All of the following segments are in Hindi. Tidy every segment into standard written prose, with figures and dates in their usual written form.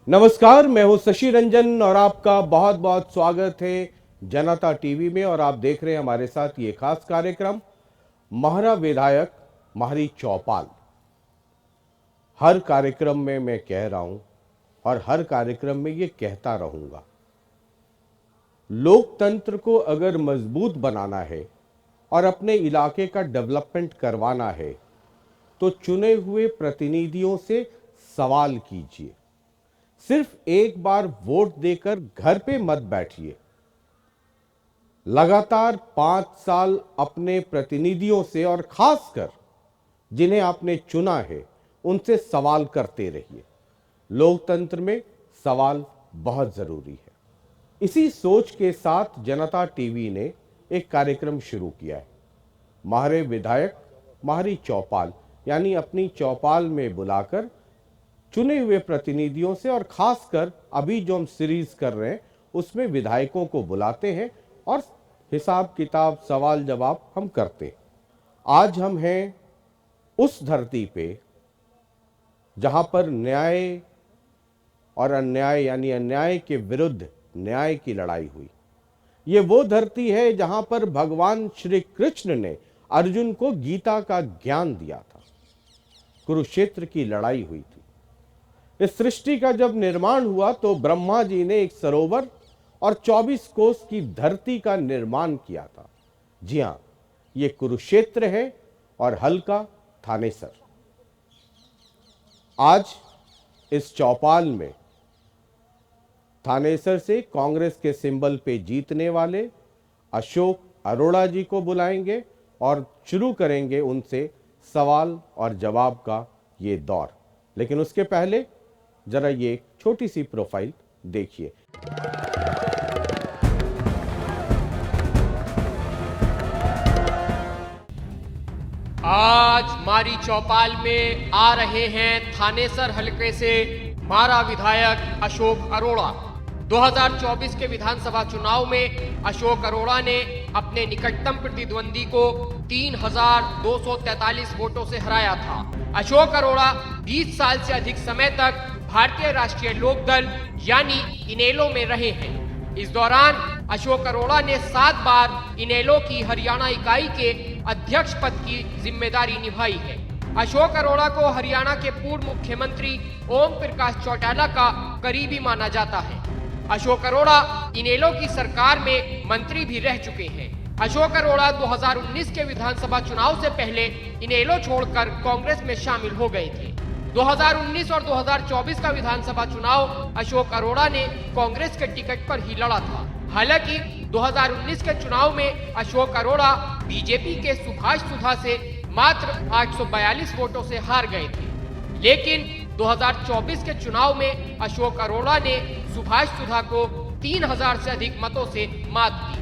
नमस्कार, मैं हूं शशि रंजन और आपका बहुत बहुत स्वागत है जनता टीवी में। और आप देख रहे हैं हमारे साथ ये खास कार्यक्रम महरा विधायक महरी चौपाल। हर कार्यक्रम में मैं कह रहा हूं और हर कार्यक्रम में ये कहता रहूंगा, लोकतंत्र को अगर मजबूत बनाना है और अपने इलाके का डेवलपमेंट करवाना है तो चुने हुए प्रतिनिधियों से सवाल कीजिए। सिर्फ एक बार वोट देकर घर पे मत बैठिए। लगातार 5 साल अपने प्रतिनिधियों से और खासकर जिन्हें आपने चुना है उनसे सवाल करते रहिए। लोकतंत्र में सवाल बहुत जरूरी है। इसी सोच के साथ जनता टीवी ने एक कार्यक्रम शुरू किया है, महरे विधायक महरी चौपाल, यानी अपनी चौपाल में बुलाकर चुने हुए प्रतिनिधियों से, और खासकर अभी जो हम सीरीज कर रहे हैं उसमें विधायकों को बुलाते हैं और हिसाब किताब सवाल जवाब हम करते हैं। आज हम हैं उस धरती पे जहां पर न्याय और अन्याय यानी अन्याय के विरुद्ध न्याय की लड़ाई हुई। ये वो धरती है जहां पर भगवान श्री कृष्ण ने अर्जुन को गीता का ज्ञान दिया था। कुरुक्षेत्र की लड़ाई हुई थी। इस सृष्टि का जब निर्माण हुआ तो ब्रह्मा जी ने एक सरोवर और 24 कोस की धरती का निर्माण किया था। जी हां, ये कुरुक्षेत्र है और हल्का थानेसर। आज इस चौपाल में थानेसर से कांग्रेस के सिंबल पे जीतने वाले अशोक अरोड़ा जी को बुलाएंगे और शुरू करेंगे उनसे सवाल और जवाब का ये दौर। लेकिन उसके पहले जरा ये छोटी सी प्रोफाइल देखिए। आज मारी चौपाल में आ रहे हैं थानेसर हलके से मारा विधायक अशोक अरोड़ा। 2024 के विधानसभा चुनाव में अशोक अरोड़ा ने अपने निकटतम प्रतिद्वंदी को 3,243 वोटों से हराया था। अशोक अरोड़ा 20 साल से अधिक समय तक भारतीय राष्ट्रीय लोक दल यानी इनेलो में रहे हैं। इस दौरान अशोक अरोड़ा ने 7 बार इनेलो की हरियाणा इकाई के अध्यक्ष पद की जिम्मेदारी निभाई है। अशोक अरोड़ा को हरियाणा के पूर्व मुख्यमंत्री ओम प्रकाश चौटाला का करीबी माना जाता है। अशोक अरोड़ा इनेलो की सरकार में मंत्री भी रह चुके हैं। अशोक अरोड़ा 2019 के विधानसभा चुनाव से पहले इनेलो छोड़कर कांग्रेस में शामिल हो गए थे। 2019 और 2024 का विधानसभा चुनाव अशोक अरोड़ा ने कांग्रेस के टिकट पर ही लड़ा था। हालांकि 2019 के चुनाव में अशोक अरोड़ा बीजेपी के सुभाष सुधा से मात्र 842 वोटों से हार गए थे। लेकिन 2024 के चुनाव में अशोक अरोड़ा ने सुभाष सुधा को 3000 से अधिक मतों से मात दी।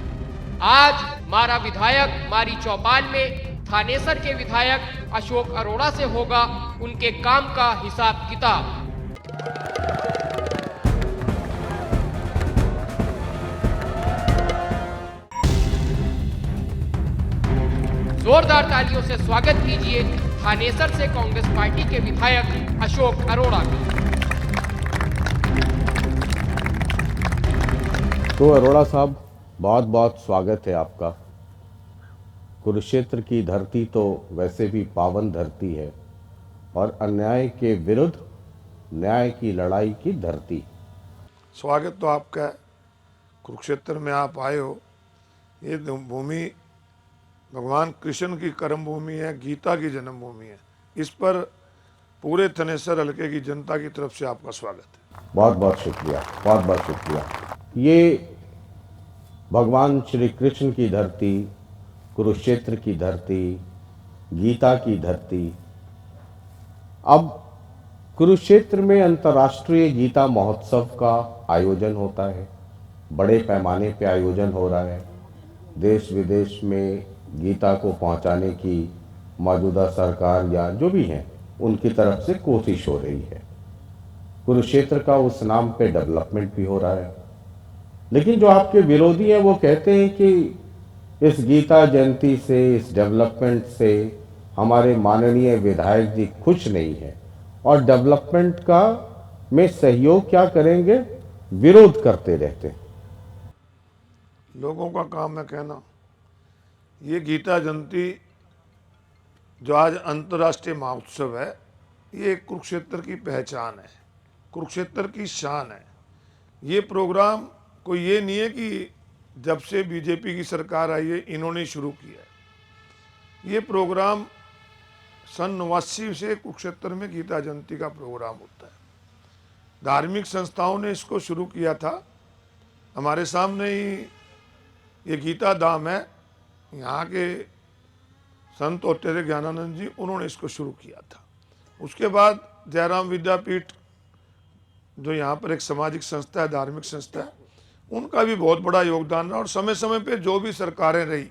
आज मारा विधायक मारी चौपाल में थानेसर के विधायक अशोक अरोड़ा से होगा उनके काम का हिसाब किताब। जोरदार तालियों से स्वागत कीजिए थानेसर से कांग्रेस पार्टी के विधायक अशोक अरोड़ा का। तो अरोड़ा साहब, बहुत बहुत स्वागत है आपका। कुरुक्षेत्र की धरती तो वैसे भी पावन धरती है और अन्याय के विरुद्ध न्याय की लड़ाई की धरती। स्वागत तो आपका है। कुरुक्षेत्र में आप आए हो। ये भूमि भगवान कृष्ण की कर्म भूमि है, गीता की जन्मभूमि है। इस पर पूरे थानेसर हलके की जनता की तरफ से आपका स्वागत है। बहुत बहुत शुक्रिया, बहुत बहुत शुक्रिया। ये भगवान श्री कृष्ण की धरती, कुरुक्षेत्र की धरती, गीता की धरती। अब कुरुक्षेत्र में अंतर्राष्ट्रीय गीता महोत्सव का आयोजन होता है। बड़े पैमाने पे आयोजन हो रहा है। देश विदेश में गीता को पहुंचाने की मौजूदा सरकार या जो भी हैं उनकी तरफ से कोशिश हो रही है। कुरुक्षेत्र का उस नाम पे डेवलपमेंट भी हो रहा है। लेकिन जो आपके विरोधी हैं वो कहते हैं कि इस गीता जयंती से, इस डेवलपमेंट से हमारे माननीय विधायक जी खुश नहीं है और डेवलपमेंट का में सहयोग क्या करेंगे, विरोध करते रहते हैं। लोगों का काम है कहना। ये गीता जयंती जो आज अंतर्राष्ट्रीय महोत्सव है, ये कुरुक्षेत्र की पहचान है, कुरुक्षेत्र की शान है। ये प्रोग्राम कोई ये नहीं है कि जब से बीजेपी की सरकार आई है इन्होंने शुरू किया है। ये प्रोग्राम सन 89 से कुरुक्षेत्र में गीता जयंती का प्रोग्राम होता है। धार्मिक संस्थाओं ने इसको शुरू किया था। हमारे सामने ही ये गीता धाम है, यहाँ के संत होते थे ज्ञानानंद जी, उन्होंने इसको शुरू किया था। उसके बाद जयराम विद्यापीठ जो यहाँ पर एक सामाजिक संस्था है, धार्मिक संस्था है, उनका भी बहुत बड़ा योगदान है। और समय समय पे जो भी सरकारें रही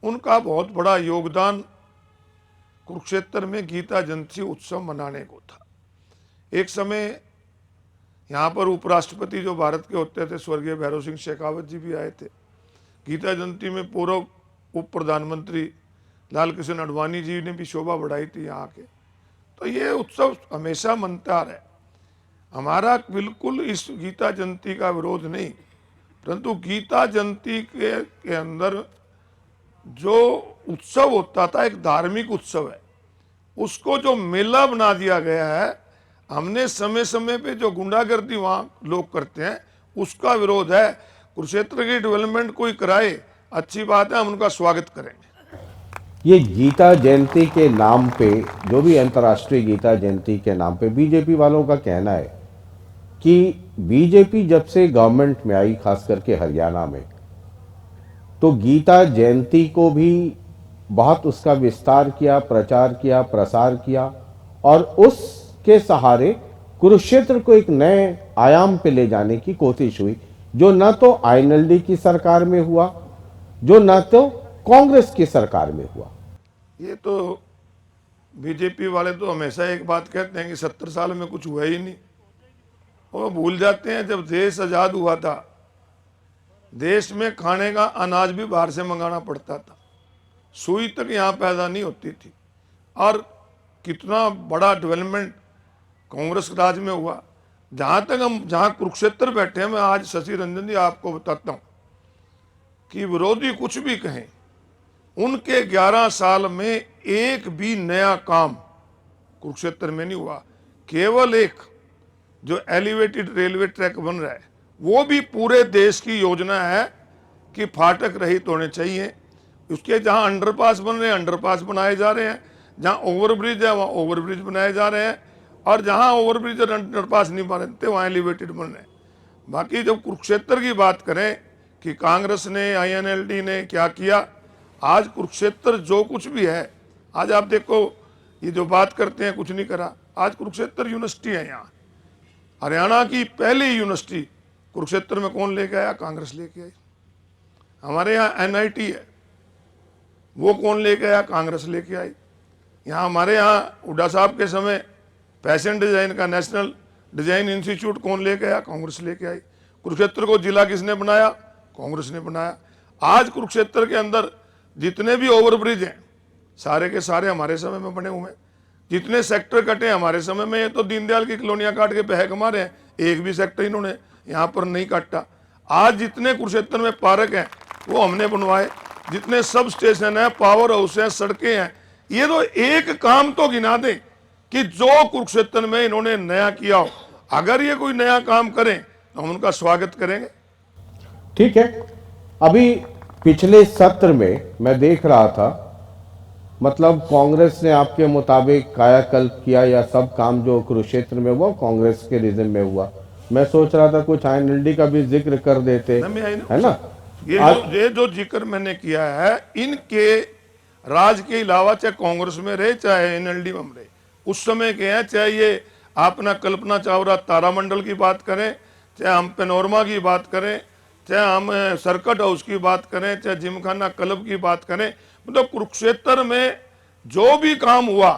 उनका बहुत बड़ा योगदान कुरुक्षेत्र में गीता जयंती उत्सव मनाने को था। एक समय यहाँ पर उपराष्ट्रपति जो भारत के होते थे स्वर्गीय भैरव सिंह शेखावत जी भी आए थे। गीता जयंती में पूर्व उप प्रधानमंत्री लाल कृष्ण आडवाणी जी ने भी शोभा बढ़ाई थी यहाँ के। तो ये उत्सव हमेशा मनता है। हमारा बिल्कुल इस गीता जयंती का विरोध नहीं, परंतु गीता जयंती के अंदर जो उत्सव होता था एक धार्मिक उत्सव है, उसको जो मेला बना दिया गया है। हमने समय समय पे जो गुंडागर्दी वहाँ लोग करते हैं उसका विरोध है। कुरुक्षेत्र की डेवलपमेंट कोई कराए, अच्छी बात है, हम उनका स्वागत करेंगे। ये गीता जयंती के नाम पे, जो भी अंतर्राष्ट्रीय गीता जयंती के नाम पे बीजेपी वालों का कहना है कि बीजेपी जब से गवर्नमेंट में आई, खास करके हरियाणा में, तो गीता जयंती को भी बहुत उसका विस्तार किया, प्रचार किया, प्रसार किया और उसके सहारे कुरुक्षेत्र को एक नए आयाम पे ले जाने की कोशिश हुई, जो न तो आईएनएलडी की सरकार में हुआ, जो न तो कांग्रेस की सरकार में हुआ। ये तो बीजेपी वाले तो हमेशा एक बात कहते हैं कि 70 साल में कुछ हुआ ही नहीं। वो भूल जाते हैं जब देश आज़ाद हुआ था, देश में खाने का अनाज भी बाहर से मंगाना पड़ता था, सुई तक यहाँ पैदा नहीं होती थी। और कितना बड़ा डेवलपमेंट कांग्रेस राज में हुआ। जहाँ कुरुक्षेत्र बैठे हैं, मैं आज शशि रंजन जी आपको बताता हूँ कि विरोधी कुछ भी कहें, उनके 11 साल में एक भी नया काम कुरुक्षेत्र में नहीं हुआ। केवल एक जो एलिवेटेड रेलवे ट्रैक बन रहा है, वो भी पूरे देश की योजना है कि फाटक रहित होने चाहिए। उसके जहाँ अंडरपास बन रहे हैं, अंडरपास बनाए जा रहे हैं, जहाँ ओवरब्रिज है वहाँ ओवरब्रिज बनाए जा रहे हैं, और जहाँ ओवरब्रिज और अंडरपास नहीं बनते वहाँ एलिवेटेड बन रहे हैं। बाकी जब कुरुक्षेत्र की बात करें कि कांग्रेस ने, आईएनएलडी ने क्या किया, आज कुरुक्षेत्र जो कुछ भी है, आज आप देखो ये जो बात करते हैं कुछ नहीं करा, आज कुरुक्षेत्र यूनिवर्सिटी है। यहाँ हरियाणा की पहली यूनिवर्सिटी कुरुक्षेत्र में कौन लेके आया? कांग्रेस लेके आई। हमारे यहाँ एनआईटी है, वो कौन लेके आया? कांग्रेस लेके आई। यहाँ हमारे यहाँ हुड्डा साहब के समय फैशन डिजाइन का नेशनल डिजाइन इंस्टीट्यूट कौन लेके आया? कांग्रेस लेके आई। कुरुक्षेत्र को जिला किसने बनाया? कांग्रेस ने बनाया। आज कुरुक्षेत्र के अंदर जितने भी ओवरब्रिज हैं सारे के सारे हमारे समय में बने हुए हैं। जितने सेक्टर कटे हमारे समय में, ये तो दीनदयाल की कॉलोनियां काट के पैसे कमा रहे हैं, एक भी सेक्टर इन्होंने यहाँ पर नहीं काटा। आज जितने कुरुक्षेत्र में पार्क हैं वो हमने बनवाए, जितने सब स्टेशन है, पावर हाउस है, सड़कें हैं, ये तो एक काम तो गिना दें कि जो कुरुक्षेत्र में इन्होंने नया किया हो। अगर ये कोई नया काम करें तो हम उनका स्वागत करेंगे। ठीक है। अभी पिछले सत्र में मैं देख रहा था, मतलब कांग्रेस ने आपके मुताबिक कायाकल्प किया, या सब काम जो कुरुक्षेत्र में हुआ कांग्रेस के रिजिम में हुआ। मैं सोच रहा था कुछ आईएनएलडी का भी जिक्र कर देते, है ना। ये जो जिक्र मैंने किया है, इनके राज के अलावा चाहे कांग्रेस में रहे चाहे एनएलडी में रहे, उस समय के हैं, चाहे ये अपना कल्पना चावला तारामंडल की बात करें, चाहे हम पेनोरमा की बात करें, चाहे हम सर्किट हाउस की बात करें, चाहे जिमखाना क्लब की बात करें, मतलब कुरुक्षेत्र में जो भी काम हुआ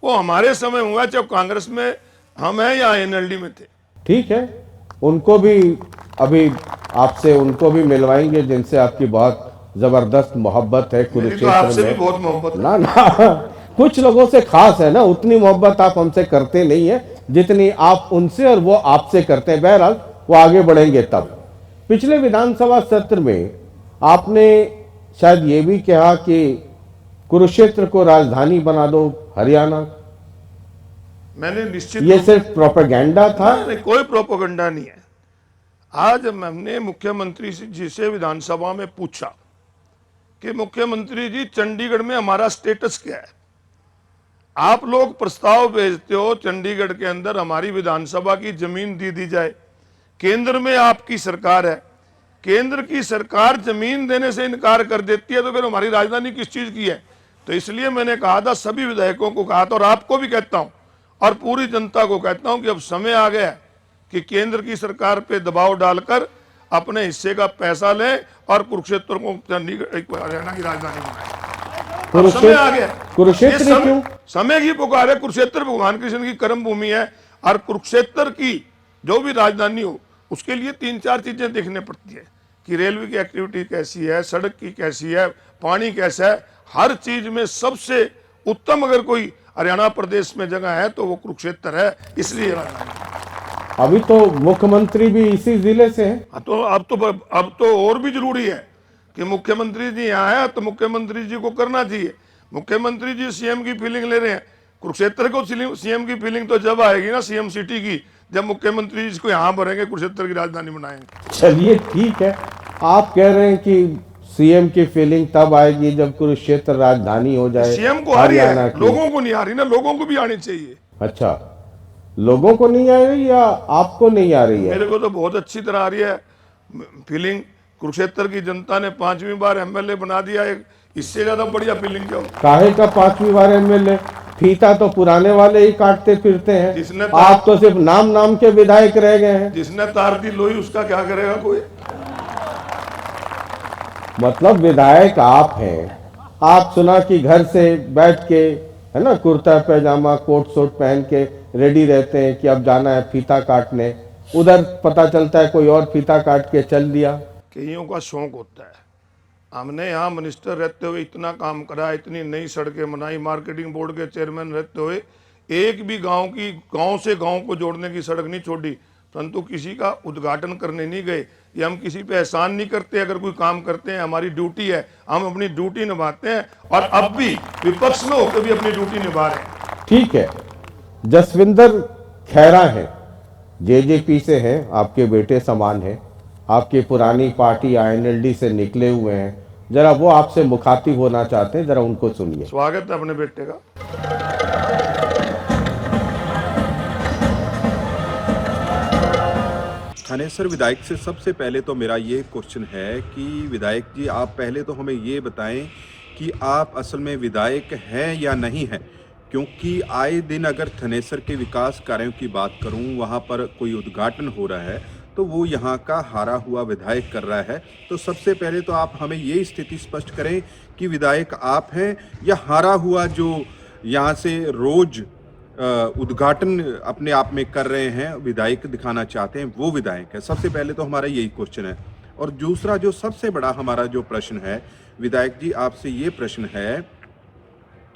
वो हमारे समय हुआ, चाहे कांग्रेस में हम हैं या एनएलडी में थे। ठीक है, उनको भी अभी आपसे उनको भी मिलवाएंगे जिनसे आपकी बहुत जबरदस्त मोहब्बत है कुरुक्षेत्र आपसे में। भी बहुत मोहब्बत ना कुछ लोगों से खास है ना, उतनी मोहब्बत आप हमसे करते नहीं है, जितनी आप उनसे और वो आपसे करते हैं। बहरहाल वो आगे बढ़ेंगे तब। पिछले विधानसभा सत्र में आपने शायद ये भी कहा कि कुरुक्षेत्र को राजधानी बना दो हरियाणा। मैंने निश्चित ये सिर्फ प्रोपेगेंडा था? नहीं, कोई प्रोपेगेंडा नहीं है। आज हमने मुख्यमंत्री जी से विधानसभा में पूछा कि मुख्यमंत्री जी चंडीगढ़ में हमारा स्टेटस क्या है। आप लोग प्रस्ताव भेजते हो चंडीगढ़ के अंदर हमारी विधानसभा की जमीन दे दी जाए, केंद्र में आपकी सरकार है, केंद्र की सरकार जमीन देने से इनकार कर देती है, तो फिर हमारी राजधानी किस चीज की है। तो इसलिए मैंने कहा था, सभी विधायकों को कहा था और आपको भी कहता हूं और पूरी जनता को कहता हूं कि अब समय आ गया है कि केंद्र की सरकार पे दबाव डालकर अपने हिस्से का पैसा लें और कुरुक्षेत्र को हरियाणा की राजधानी बनाएं। समय आ गया। कुरुक्षेत्र क्यों? समय की पुकार है। कुरुक्षेत्र भगवान कृष्ण की कर्म भूमि है और कुरुक्षेत्र की जो भी राजधानी हो उसके लिए 3-4 चीजें देखने पड़ती है कि रेलवे की एक्टिविटी कैसी है, सड़क की कैसी है, पानी कैसा है। हर चीज में सबसे उत्तम अगर कोई हरियाणा प्रदेश में जगह है तो वो कुरुक्षेत्र है, इसलिए अभी तो मुख्यमंत्री भी इसी जिले से हैं। तो अब तो और भी जरूरी है कि मुख्यमंत्री जी यहाँ है तो मुख्यमंत्री जी को करना चाहिए। मुख्यमंत्री जी सीएम की फीलिंग ले रहे हैं। कुरुक्षेत्र को सीएम की फीलिंग तो जब आएगी ना सीएम सिटी की, जब मुख्यमंत्री जी को यहाँ भरेंगे, कुरुक्षेत्र की राजधानी बनाएंगे। चलिए ठीक है, आप कह रहे हैं कि सीएम की फीलिंग तब आएगी जब कुरुक्षेत्र राजधानी हो जाए। सीएम को आ रही है, लोगों को नहीं आ रही ना, लोगों को भी आनी चाहिए। अच्छा, लोगों को नहीं आ रही या आपको नहीं आ रही है? मेरे को तो बहुत अच्छी तरह आ रही है फीलिंग। कुरुक्षेत्र की जनता ने 5वीं बार एमएलए बना दिया, एक इससे ज्यादा बढ़िया फीलिंग क्या हो। काहे का 5वीं बार एमएलए? फीता तो पुराने वाले ही काटते फिरते हैं, आप तो सिर्फ नाम नाम के विधायक रह गए हैं। जिसने तार दी लोई उसका क्या करेगा कोई। मतलब विधायक आप हैं, आप सुना कि घर से बैठ के है ना कुर्ता पैजामा कोट सूट पहन के रेडी रहते हैं कि अब जाना है फीता काटने, उधर पता चलता है कोई और फीता काट के चल दिया। कईयों का शौक होता है। हमने यहाँ मिनिस्टर रहते हुए इतना काम करा, इतनी नई सड़कें बनाई, मार्केटिंग बोर्ड के चेयरमैन रहते हुए एक भी गांव से गांव को जोड़ने की सड़क नहीं छोड़ी, परंतु किसी का उद्घाटन करने नहीं गए। ये हम किसी पे एहसान नहीं करते, अगर कोई काम करते हैं हमारी ड्यूटी है, हम अपनी ड्यूटी निभाते हैं और अब भी विपक्ष में होकर भी अपनी ड्यूटी निभा रहे हैं। ठीक है, जसविंदर खैरा है, जेजेपी से हैं, आपके बेटे समान हैं, आपकी पुरानी पार्टी आईएनएलडी से निकले हुए हैं, जरा वो आपसे मुखातिब होना चाहते हैं, जरा उनको सुनिए। स्वागत है अपने बेटे का। थानेसर विधायक से सबसे पहले तो मेरा ये क्वेश्चन है कि विधायक जी, आप पहले तो हमें ये बताएं कि आप असल में विधायक हैं या नहीं हैं, क्योंकि आए दिन अगर थानेसर के विकास कार्यों की बात करूं, वहां पर कोई उद्घाटन हो रहा है तो वो यहाँ का हारा हुआ विधायक कर रहा है। तो सबसे पहले तो आप हमें ये स्थिति स्पष्ट करें कि विधायक आप हैं या हारा हुआ जो यहाँ से रोज उद्घाटन अपने आप में कर रहे हैं, विधायक दिखाना चाहते हैं, वो विधायक है। सबसे पहले तो हमारा यही क्वेश्चन है। और दूसरा जो सबसे बड़ा हमारा जो प्रश्न है विधायक जी, आपसे ये प्रश्न है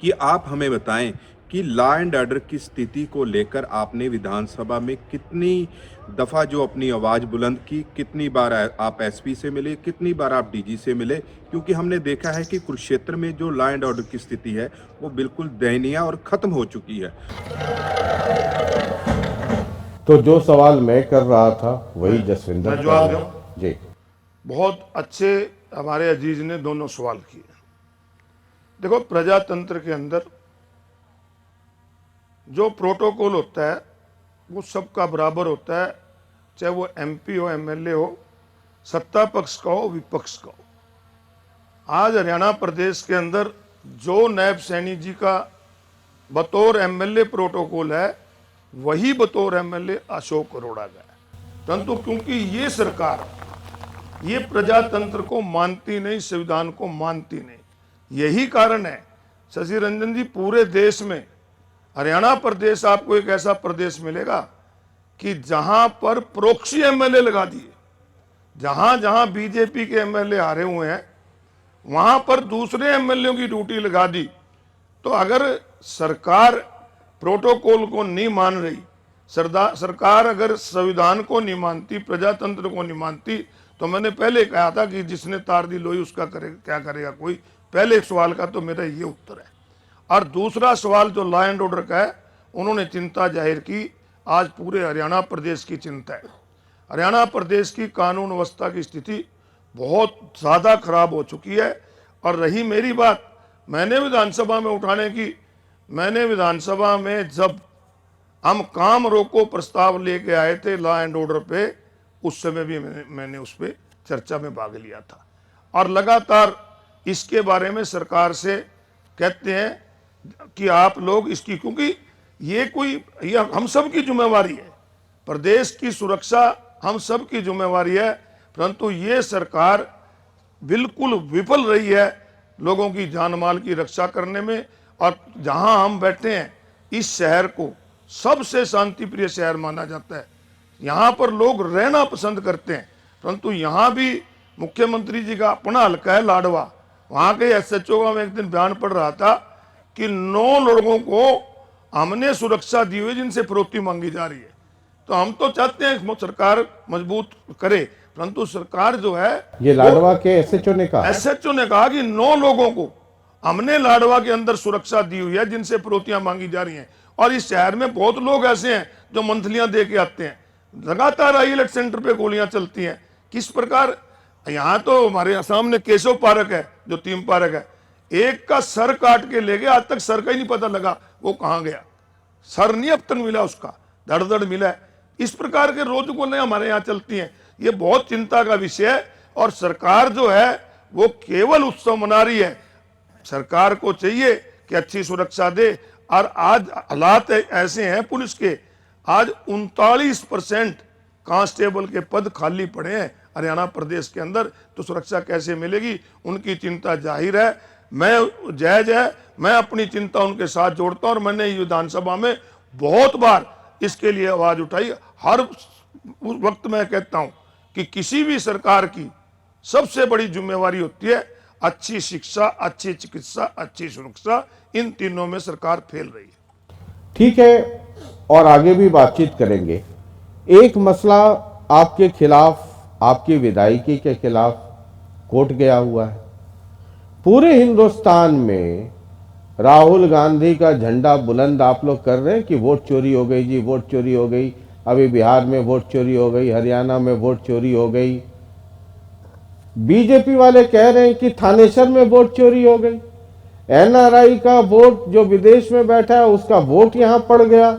कि आप हमें बताएं कि लॉ एंड ऑर्डर की स्थिति को लेकर आपने विधानसभा में कितनी दफ़ा जो अपनी आवाज़ बुलंद की, कितनी बार आप एसपी से मिले, कितनी बार आप डीजी से मिले, क्योंकि हमने देखा है कि कुरुक्षेत्र में जो लॉ एंड ऑर्डर की स्थिति है वो बिल्कुल दयनीय और ख़त्म हो चुकी है। तो जो सवाल मैं कर रहा था वही जसविंदर जवाब दूं जी। बहुत अच्छे हमारे अजीज ने दोनों सवाल किए। देखो, प्रजातंत्र के अंदर जो प्रोटोकॉल होता है वो सबका बराबर होता है, चाहे वो एमपी हो, एमएलए हो, सत्ता पक्ष का हो, विपक्ष का हो। आज हरियाणा प्रदेश के अंदर जो नायब सैनी जी का बतौर एमएलए प्रोटोकॉल है वही बतौर एमएलए अशोक अरोड़ा का है। परंतु क्योंकि ये सरकार ये प्रजातंत्र को मानती नहीं, संविधान को मानती नहीं, यही कारण है शशि रंजन जी, पूरे देश में हरियाणा प्रदेश आपको एक ऐसा प्रदेश मिलेगा कि जहां पर प्रोक्सी एमएलए लगा दिए, जहां जहां बीजेपी के एमएलए हारे हुए हैं वहां पर दूसरे एमएलए की ड्यूटी लगा दी। तो अगर सरकार प्रोटोकॉल को नहीं मान रही सरकार अगर संविधान को नहीं मानती, प्रजातंत्र को नहीं मानती, तो मैंने पहले कहा था कि जिसने तार दी लोई उसका क्या करेगा कोई। पहले एक सवाल का तो मेरा ये उत्तर है। और दूसरा सवाल जो लॉ एंड ऑर्डर का है, उन्होंने चिंता जाहिर की, आज पूरे हरियाणा प्रदेश की चिंता है। हरियाणा प्रदेश की कानून व्यवस्था की स्थिति बहुत ज़्यादा खराब हो चुकी है। और रही मेरी बात मैंने विधानसभा में उठाने की, मैंने विधानसभा में जब हम काम रोको प्रस्ताव लेके आए थे लॉ एंड ऑर्डर पे, उस समय भी मैंने उस पर चर्चा में भाग लिया था। और लगातार इसके बारे में सरकार से कहते हैं कि आप लोग इसकी, क्योंकि ये हम सब की जिम्मेवारी है, प्रदेश की सुरक्षा हम सब की जिम्मेवारी है, परंतु ये सरकार बिल्कुल विफल रही है लोगों की जान माल की रक्षा करने में। और जहां हम बैठे हैं, इस शहर को सबसे शांति प्रिय शहर माना जाता है, यहाँ पर लोग रहना पसंद करते हैं, परंतु यहाँ भी मुख्यमंत्री जी का अपना हल्का है लाडवा। वहाँ के SHO का मैं एक दिन बयान पढ़ रहा था कि 9 लोगों को हमने सुरक्षा दी हुई जिनसे फिरौती मांगी जा रही है। तो हम तो चाहते हैं सरकार मजबूत करे, परंतु सरकार जो है, ये लाडवा के SHO ने कहा कि 9 लोगों को हमने लाडवा के अंदर सुरक्षा दी हुई है जिनसे फिरौतियां मांगी जा रही हैं। और इस शहर में बहुत लोग ऐसे हैं जो मंथलियां दे के आते हैं, लगातार आईलेट सेंटर पे गोलियां चलती हैं। किस प्रकार, यहाँ तो हमारे सामने केशव पार्क है जो थीम पार्क है, एक का सर काट के ले गए, आज तक सर का ही नहीं पता लगा वो कहाँ गया, सर नहीं अब तक मिला, उसका धड़ धड़ मिला है। इस प्रकार के रोज गोलियां हमारे यहाँ चलती हैं, ये बहुत चिंता का विषय है। और सरकार जो है वो केवल उत्सव मना रही है। सरकार को चाहिए कि अच्छी सुरक्षा दे। और आज हालात ऐसे हैं पुलिस के, आज 39% कांस्टेबल के पद खाली पड़े हैं हरियाणा प्रदेश के अंदर, तो सुरक्षा कैसे मिलेगी? उनकी चिंता जाहिर है, मैं जायज है, मैं अपनी चिंता उनके साथ जोड़ता हूं। और मैंने विधानसभा में बहुत बार इसके लिए आवाज उठाई। हर वक्त मैं कहता हूं कि किसी भी सरकार की सबसे बड़ी जिम्मेवारी होती है अच्छी शिक्षा, अच्छी चिकित्सा, अच्छी सुरक्षा। इन तीनों में सरकार फेल रही है। ठीक है, और आगे भी बातचीत करेंगे। एक मसला आपके खिलाफ, आपकी विधायकी के खिलाफ कोर्ट गया हुआ है। पूरे हिंदुस्तान में राहुल गांधी का झंडा बुलंद आप लोग कर रहे हैं कि वोट चोरी हो गई जी, वोट चोरी हो गई, अभी बिहार में वोट चोरी हो गई, हरियाणा में वोट चोरी हो गई। बीजेपी वाले कह रहे हैं कि थानेसर में वोट चोरी हो गई, NRI का वोट जो विदेश में बैठा है उसका वोट यहां पड़ गया।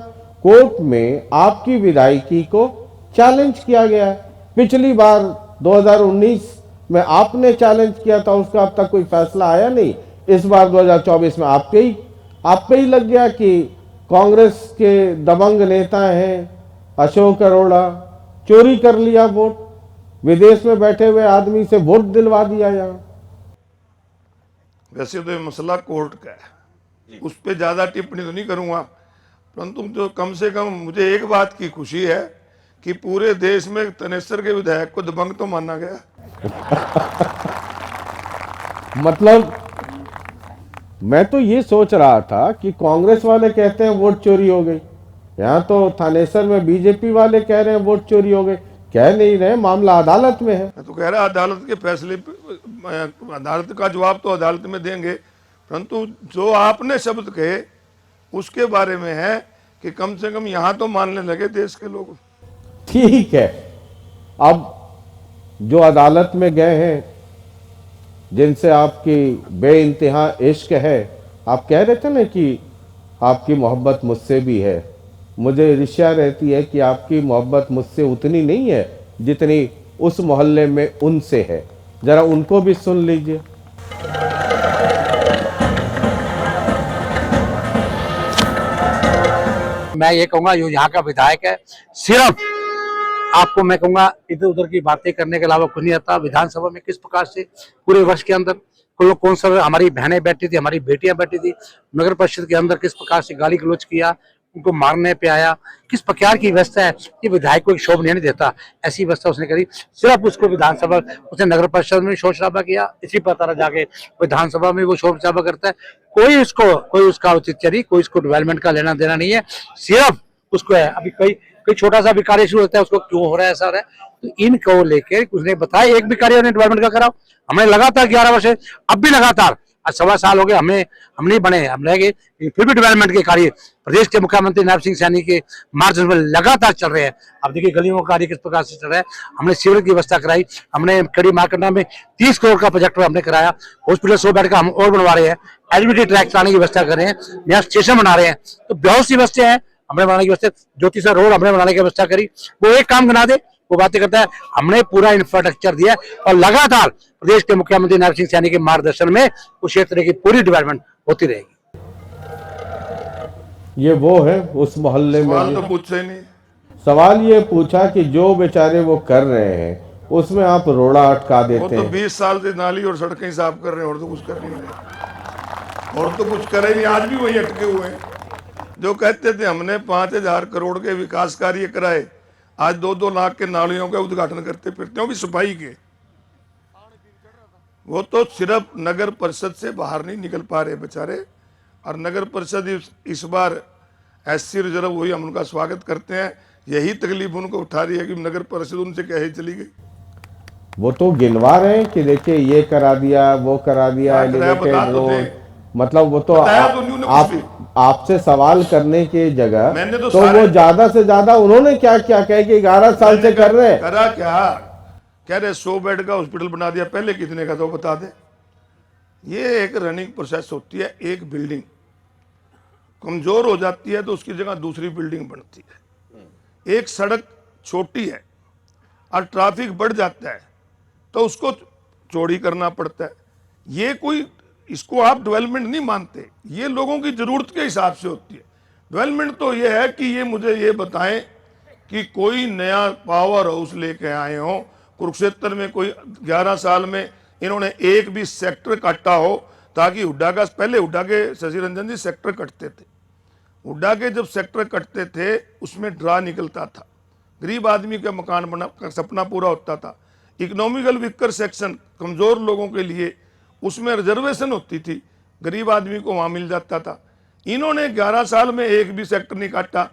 कोर्ट में आपकी विधायकी को चैलेंज किया गया है। पिछली बार 2019 में आपने चैलेंज किया था, उसका अब तक कोई फैसला आया नहीं। इस बार 2024 में आप पे ही लग गया कि कांग्रेस के दबंग नेता हैं अशोक अरोड़ा, चोरी कर लिया वोट, विदेश में बैठे हुए आदमी से वोट दिलवा दिया यहाँ। वैसे तो ये मसला कोर्ट का है, उस पर ज्यादा टिप्पणी तो नहीं करूंगा, परंतु जो कम से कम मुझे एक बात की खुशी है कि पूरे देश में तनेसर के विधायक को दबंग तो माना गया। मतलब मैं तो ये सोच रहा था कि कांग्रेस वाले कहते हैं वोट चोरी हो गई, यहाँ तो थानेसर में बीजेपी वाले कह रहे हैं वोट चोरी हो गई। कह नहीं रहे, मामला अदालत में है। मैं तो कह रहा अदालत के फैसले, अदालत का जवाब तो अदालत में देंगे, परंतु जो आपने शब्द कहे उसके बारे में है कि कम से कम यहाँ तो मानने लगे देश के लोग। ठीक है, अब जो अदालत में गए हैं, जिनसे आपकी बेइंतहा इश्क है, आप कह रहे थे ना कि आपकी मोहब्बत मुझसे भी है। मुझे ईर्ष्या रहती है कि आपकी मोहब्बत मुझसे उतनी नहीं है जितनी उस मोहल्ले में उनसे है। जरा उनको भी सुन लीजिए। मैं ये कहूंगा जो यहाँ का विधायक है, सिर्फ आपको मैं कहूंगा इधर उधर की बातें करने के अलावा कुछ नहीं आता। विधानसभा में किस प्रकार से पूरे वर्ष के अंदर कौन सा हमारी बहनें बैठी थी, हमारी बेटियां बैठी थी, नगर परिषद के अंदर किस प्रकार से गाली गलौज किया, उनको मारने पे आया, किस प्रकार की व्यवस्था है, ये विधायक को एक शोभा नहीं देता। ऐसी व्यवस्था उसने करी। सिर्फ उसको विधानसभा, उसने नगर परिषद में शोर शराबा किया, इसी प्रकार जाके विधानसभा में वो शोर शराबा करता है। कोई उसका औचित्यरी, कोई इसको डेवलपमेंट का लेना देना नहीं है। सिर्फ उसको है। अभी कई छोटा सा भी कार्य शुरू होता है, उसको क्यों हो रहा है ऐसा हो रहा है, तो इनको लेके कुछ नहीं बताया। एक भी कार्य उन्हें डेवलपमेंट का कराओ। हमने लगातार 11 वर्ष है, अब भी लगातार आज 1.25 साल हो गए, हम नहीं बने, हम रह गए, फिर भी डेवलपमेंट के कार्य प्रदेश के मुख्यमंत्री नायब सिंह सैनी के मार्गदर्शन में लगातार चल रहे हैं। अब देखिए गलियों का कार्य किस प्रकार से चल रहा है। हमने सीवर की व्यवस्था कराई, हमने कड़ी मारकंडा में 30 करोड़ का प्रोजेक्ट हमने कराया, हॉस्पिटल 100 बेड का हम और बनवा रहे हैं, एलबीटी ट्रैक चलाने की व्यवस्था कर रहे हैं, यहाँ स्टेशन बना रहे हैं। तो बहुत सी व्यवस्था है हमने बनाने की व्यवस्था। ज्योति सर रोड हमने बनाने की व्यवस्था करी, वो एक काम गिना दे वो बातें करता है। हमने पूरा इंफ्रास्ट्रक्चर दिया और लगातार प्रदेश के मुख्यमंत्री नायब सिंह सैनी के मार्गदर्शन में उस क्षेत्र की पूरी डेवलपमेंट होती रहेगी। ये वो है उस मोहल्ले में सवाल तो पूछे ही नहीं। सवाल ये पूछा कि जो बेचारे वो कर रहे हैं उसमें आप रोड़ा अटका वो देते तो हैं। 20 साल से नाली और सड़कें साफ कर रहे हैं, और तो कुछ कर नहीं रहे, और तो कुछ करे नहीं। आज भी वही अटके हुए हैं। जो कहते थे हमने 5000 करोड़ के विकास कार्य कराए, आज 2-2 लाख के नालियों का उद्घाटन करते फिरते हैं, भी सफाई के। वो तो सिर्फ नगर परिषद से बाहर नहीं निकल पा रहे बेचारे। और नगर परिषद इस बार एससी रिजर्व हुई, हम उनका स्वागत करते हैं। यही तकलीफ उनको उठा रही है कि नगर परिषद उनसे कहे चली गई। वो तो गिनवा रहे हैं कि देखिए ये करा दिया, वो करा दिया, एलिवेटेड रोड, मतलब वो तो आपसे सवाल करने की जगह मैंने तो वो ज्यादा से ज्यादा उन्होंने क्या क्या कहे कि 11 साल से कर रहे हैं। करा क्या? कह रहे 100 बेड का हॉस्पिटल बना दिया, पहले कितने का तो बता दे। ये एक रनिंग प्रोसेस होती है। एक बिल्डिंग कमजोर हो जाती है तो उसकी जगह दूसरी बिल्डिंग बनती है। एक सड़क छोटी है और ट्रैफिक बढ़ जाता है तो उसको चौड़ी करना पड़ता है। ये कोई, इसको आप डेवलपमेंट नहीं मानते। ये लोगों की जरूरत के हिसाब से होती है। डेवलपमेंट तो ये है कि ये मुझे ये बताएं कि कोई नया पावर हाउस लेके आए हो कुरुक्षेत्र में, कोई 11 साल में इन्होंने एक भी सेक्टर काटा हो, ताकि हुड्डा का, पहले हुड्डा के शशि रंजन जी सेक्टर कटते थे। हुड्डा के जब सेक्टर कटते थे उसमें ड्रा निकलता था, गरीब आदमी का मकान बना का सपना पूरा होता था। इकोनॉमिकल वीकर सेक्शन, कमजोर लोगों के लिए उसमें रिजर्वेशन होती थी, गरीब आदमी को वहां मिल जाता था। इन्होंने 11 साल में एक भी सेक्टर नहीं काटा।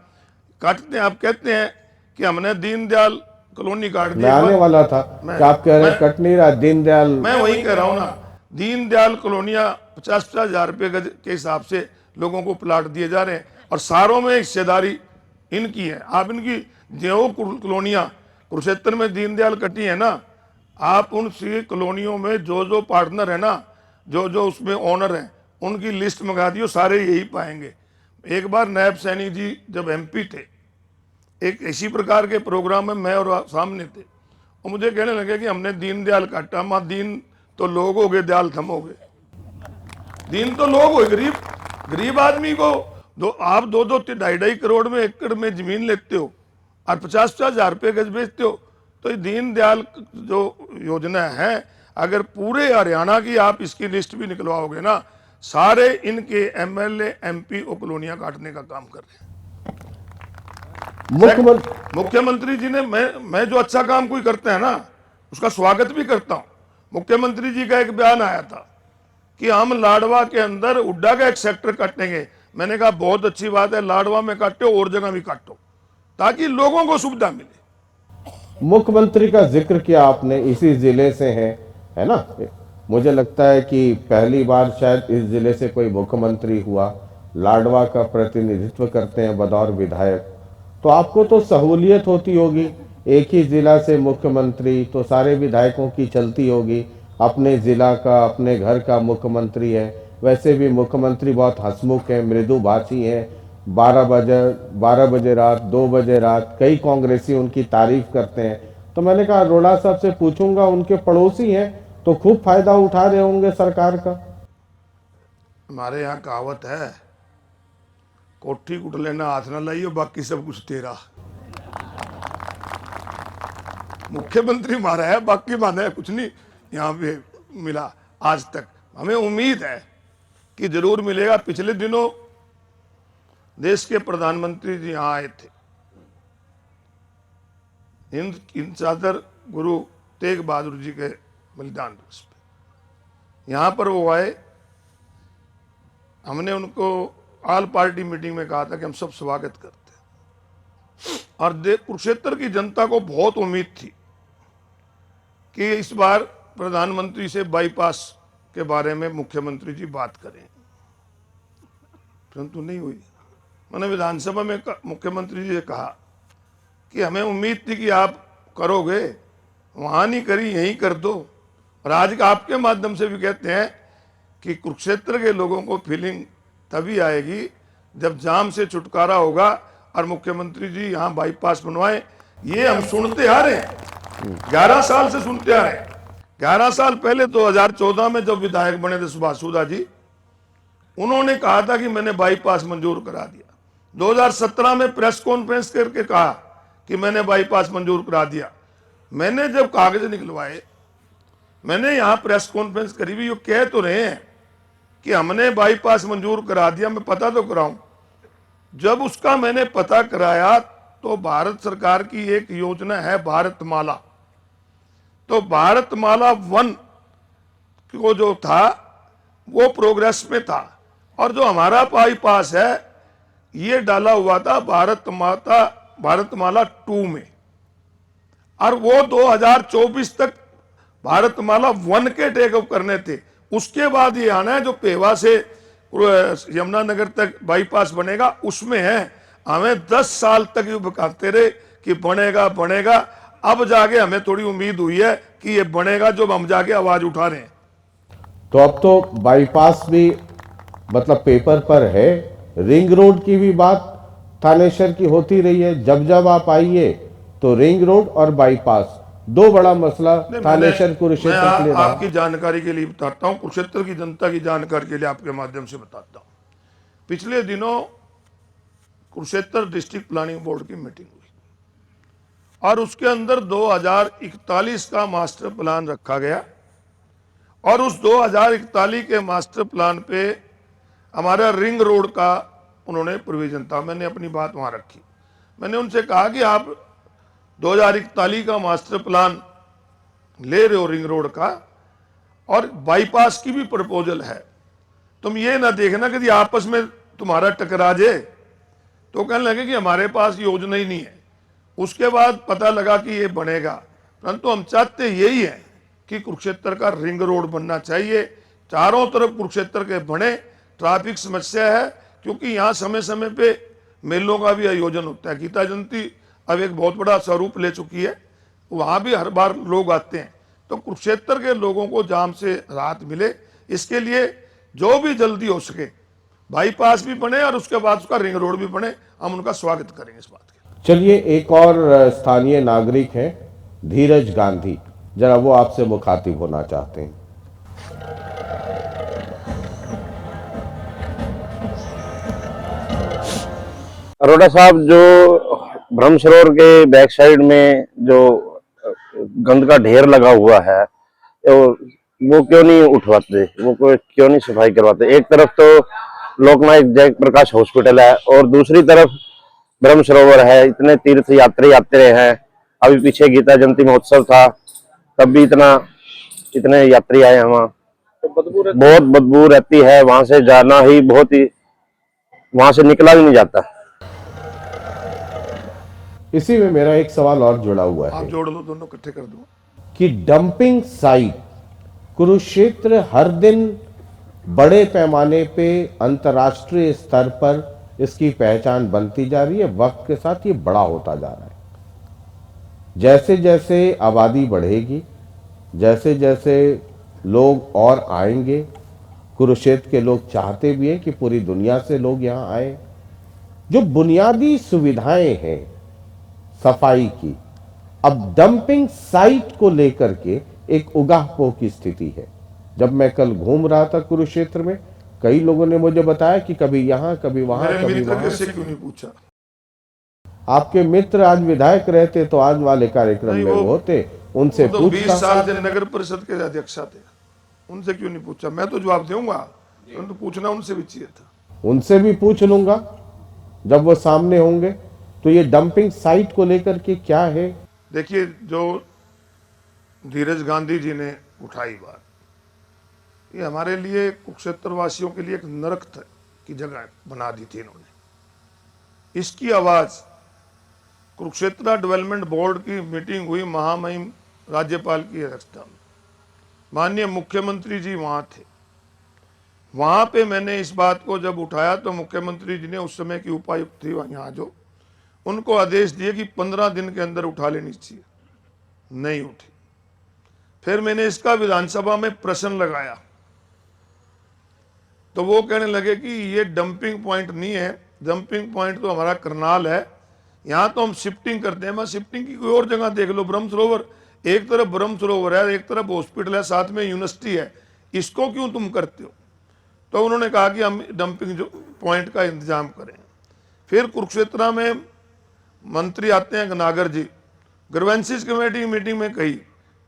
काटते हैं, आप कहते हैं कि हमने दीनदयाल कॉलोनी काट दी। मैं आने वाला था कि आप कह रहे कट नहीं रहा दीनदयाल। मैं वही कह रहा हूं ना, दीनदयाल कॉलोनियां 50-50 हजार रुपए गज के हिसाब से लोगों को प्लाट दिए जा रहे हैं और सारों में हिस्सेदारी इनकी है। आप इनकी जो कॉलोनियां कुरुक्षेत्र में दीनदयाल कटी है ना, आप उन सी कॉलोनियों में जो पार्टनर है ना, जो उसमें ओनर हैं, उनकी लिस्ट मंगा दियो, सारे यही पाएंगे। एक बार नायब सैनी जी जब एमपी थे, एक इसी प्रकार के प्रोग्राम में मैं और सामने थे, और मुझे कहने लगे कि हमने दीनदयाल काटा। मां दीन तो लोग हो गए, दयाल थम हो गए। दीन तो लोग हो, गरीब आदमी को आप 2-2, 2.5 करोड़ में एकड़ में जमीन लेते हो और 50-50 हजार रुपये गज बेचते हो। तो ये दीनदयाल जो योजना है, अगर पूरे हरियाणा की आप इसकी लिस्ट भी निकलवाओगे ना, सारे इनके एमएलए एमपी और कॉलोनियां काटने का काम कर रहे हैं। मुख्यमंत्री जी ने, मैं जो अच्छा काम कोई करता है ना उसका स्वागत भी करता हूं। मुख्यमंत्री जी का एक बयान आया था कि हम लाडवा के अंदर हुड्डा का एक सेक्टर काटेंगे। मैंने कहा बहुत अच्छी बात है, लाडवा में काटो और जगह भी काटो ताकि लोगों को सुविधा मिले। मुख्यमंत्री का जिक्र किया आपने, इसी जिले से है ना? मुझे लगता है कि पहली बार शायद इस जिले से कोई मुख्यमंत्री हुआ, लाडवा का प्रतिनिधित्व करते हैं बतौर विधायक, तो आपको तो सहूलियत होती होगी। एक ही जिला से मुख्यमंत्री, तो सारे विधायकों की चलती होगी। अपने जिला का, अपने घर का मुख्यमंत्री है। वैसे भी मुख्यमंत्री बहुत हंसमुख है, मृदुभाषी है। 12 बजे रात, 2 बजे रात कई कांग्रेसी उनकी तारीफ करते हैं। तो मैंने कहा अरोड़ा साहब से पूछूंगा, उनके पड़ोसी हैं तो खूब फायदा उठा रहे होंगे सरकार का। हमारे यहाँ कहावत है, कोठी कुट लेना हाथ ना लाइयो, बाकी सब कुछ तेरा। मुख्यमंत्री हमारा है, बाकी माने कुछ नहीं यहाँ पे मिला आज तक। हमें उम्मीद है कि जरूर मिलेगा। पिछले दिनों देश के प्रधानमंत्री जी यहाँ आए थे, हिंद चादर गुरु तेग बहादुर जी के बलिदान दिवस पे यहाँ पर वो आए। हमने उनको ऑल पार्टी मीटिंग में कहा था कि हम सब स्वागत करते हैं। और कुरुक्षेत्र की जनता को बहुत उम्मीद थी कि इस बार प्रधानमंत्री से बाईपास के बारे में मुख्यमंत्री जी बात करें, परंतु नहीं हुई। मैंने विधानसभा में मुख्यमंत्री जी से कहा कि हमें उम्मीद थी कि आप करोगे, वहां नहीं करी, यहीं कर दो। और आज आपके माध्यम से भी कहते हैं कि कुरुक्षेत्र के लोगों को फीलिंग तभी आएगी जब जाम से छुटकारा होगा और मुख्यमंत्री जी यहाँ बाईपास बनवाए। ये हम सुनते आ रहे हैं, 11 साल से सुनते आ रहे हैं। 11 साल पहले 2014 में जब विधायक बने थे सुभाष सुधा जी, उन्होंने कहा था कि मैंने बाईपास मंजूर करा दिया। 2017 में प्रेस कॉन्फ्रेंस करके कहा कि मैंने बाईपास मंजूर करा दिया। मैंने जब कागज निकलवाए, मैंने यहां प्रेस कॉन्फ्रेंस करी भी, ये कह तो रहे हैं कि हमने बाईपास मंजूर करा दिया, मैं पता तो कराऊं। जब उसका मैंने पता कराया तो भारत सरकार की एक योजना है भारतमाला, तो भारतमाला 1 को जो था वो प्रोग्रेस में था, और जो हमारा बाईपास है ये डाला हुआ था भारतमाला 2 में, और वो 2024 तक भारतमाला 1 के टेक अप करने थे। उसके बाद ये आना है जो पेवा से यमुनानगर तक बाईपास बनेगा, उसमें है। हमें 10 साल तक ये बताते रहे कि बनेगा बनेगा, अब जाके हमें थोड़ी उम्मीद हुई है कि ये बनेगा, जो हम जाके आवाज उठा रहे हैं। तो अब तो बाईपास भी मतलब पेपर पर है, रिंग रोड की भी बात थानेश्वर की होती रही है। जब जब आप आइए तो रिंग रोड और बाईपास, दो बड़ा मसला थानेश्वर कुरुक्षेत्र के लिए रहा। आपकी जानकारी के लिए बताता हूं, कुरुक्षेत्र की जनता की जानकारी के लिए आपके माध्यम से बताता हूं। पिछले दिनों कुरुक्षेत्र डिस्ट्रिक्ट प्लानिंग बोर्ड की मीटिंग हुई और उसके अंदर 2041 का मास्टर प्लान रखा गया, और उस 2041 के मास्टर प्लान पे हमारा रिंग रोड का उन्होंने प्रोविजन था। मैंने अपनी बात वहां रखी। मैंने उनसे कहा कि आप 2041 का मास्टर प्लान ले रहे हो रिंग रोड का, और बाईपास की भी प्रपोजल है, तुम ये ना देखना कि आपस में तुम्हारा टकरा जाए। तो कहने लगे कि हमारे पास योजना ही नहीं है। उसके बाद पता लगा कि ये बनेगा, परंतु हम चाहते यही है कि कुरुक्षेत्र का रिंग रोड बनना चाहिए, चारों तरफ कुरुक्षेत्र के बने। ट्रैफिक समस्या है, क्योंकि यहाँ समय समय पे मेलों का भी आयोजन होता है। गीता जयंती अब एक बहुत बड़ा स्वरूप ले चुकी है, वहाँ भी हर बार लोग आते हैं। तो कुरुक्षेत्र के लोगों को जाम से राहत मिले, इसके लिए जो भी जल्दी हो सके बाईपास भी बने और उसके बाद उसका रिंग रोड भी बने, हम उनका स्वागत करेंगे इस बात के। चलिए, एक और स्थानीय नागरिक हैं धीरज गांधी, जरा वो आपसे मुखातिब होना चाहते हैं। अरोड़ा साहब, जो ब्रह्म सरोवर के बैक साइड में जो गंद का ढेर लगा हुआ है, वो क्यों नहीं उठवाते, वो क्यों नहीं सफाई करवाते? एक तरफ तो लोकनायक जयप्रकाश हॉस्पिटल है और दूसरी तरफ ब्रह्म सरोवर है। इतने तीर्थ यात्री आते रहे हैं। अभी पीछे गीता जयंती महोत्सव था, तब भी इतने यात्री आए हैं। वहाँ बहुत बदबू रहती है, वहां से जाना ही वहां से निकला भी नहीं जाता। इसी में मेरा एक सवाल और जुड़ा हुआ है, आप जोड़ लो, दोनों इकट्ठे कर दो, कि डंपिंग साइट कुरुक्षेत्र हर दिन बड़े पैमाने पे अंतर्राष्ट्रीय स्तर पर इसकी पहचान बनती जा रही है, वक्त के साथ ये बड़ा होता जा रहा है। जैसे जैसे आबादी बढ़ेगी, जैसे जैसे लोग और आएंगे, कुरुक्षेत्र के लोग चाहते भी हैं कि पूरी दुनिया से लोग यहाँ आए। जो बुनियादी सुविधाएं हैं सफाई की, अब डंपिंग साइट को लेकर के एक उगाहपोह की स्थिति है। जब मैं कल घूम रहा था कुरुक्षेत्र में, कई लोगों ने मुझे बताया कि कभी यहाँ कभी वहां कभी वहां। क्यों नहीं पूछा? आपके मित्र आज विधायक रहते तो आज वाले कार्यक्रम में वो होते, उनसे तो 20 साल से नगर परिषद के अध्यक्ष थे, उनसे क्यों नहीं पूछा? मैं तो जवाब दूंगा, तो पूछना उनसे भी चाहिए था। उनसे भी पूछ लूंगा जब वो सामने होंगे। तो ये डंपिंग साइट को लेकर के क्या है? देखिए, जो धीरज गांधी जी ने उठाई बात, ये हमारे लिए कुरुक्षेत्र वासियों के लिए एक नरक की जगह बना दी थी इन्होंने। इसकी आवाज कुरुक्षेत्र डेवलपमेंट बोर्ड की मीटिंग हुई महामहिम राज्यपाल की अध्यक्षता में। माननीय मुख्यमंत्री जी वहाँ थे। वहाँ पे मैंने इस बात को जब उठाया तो मुख्यमंत्री जी ने उस समय की उपायुक्त थी यहाँ जो, उनको आदेश दिए कि 15 दिन के अंदर उठा लेनी चाहिए, नहीं उठी। फिर मैंने इसका विधानसभा में प्रश्न लगाया तो वो कहने लगे कि ये डंपिंग पॉइंट नहीं है, डंपिंग पॉइंट तो हमारा करनाल है, यहाँ तो हम शिफ्टिंग करते हैं। मैं शिफ्टिंग की कोई और जगह देख लो, ब्रह्म सरोवर, एक तरफ ब्रह्म सरोवर है, एक तरफ हॉस्पिटल है, साथ में यूनिवर्सिटी है, इसको क्यों तुम करते हो? तो उन्होंने कहा कि हम डंपिंग जो पॉइंट का इंतजाम करें। फिर कुरुक्षेत्र में मंत्री आते हैं नागर जी, ग्रीवेंसेस कमेटी की मीटिंग में कही,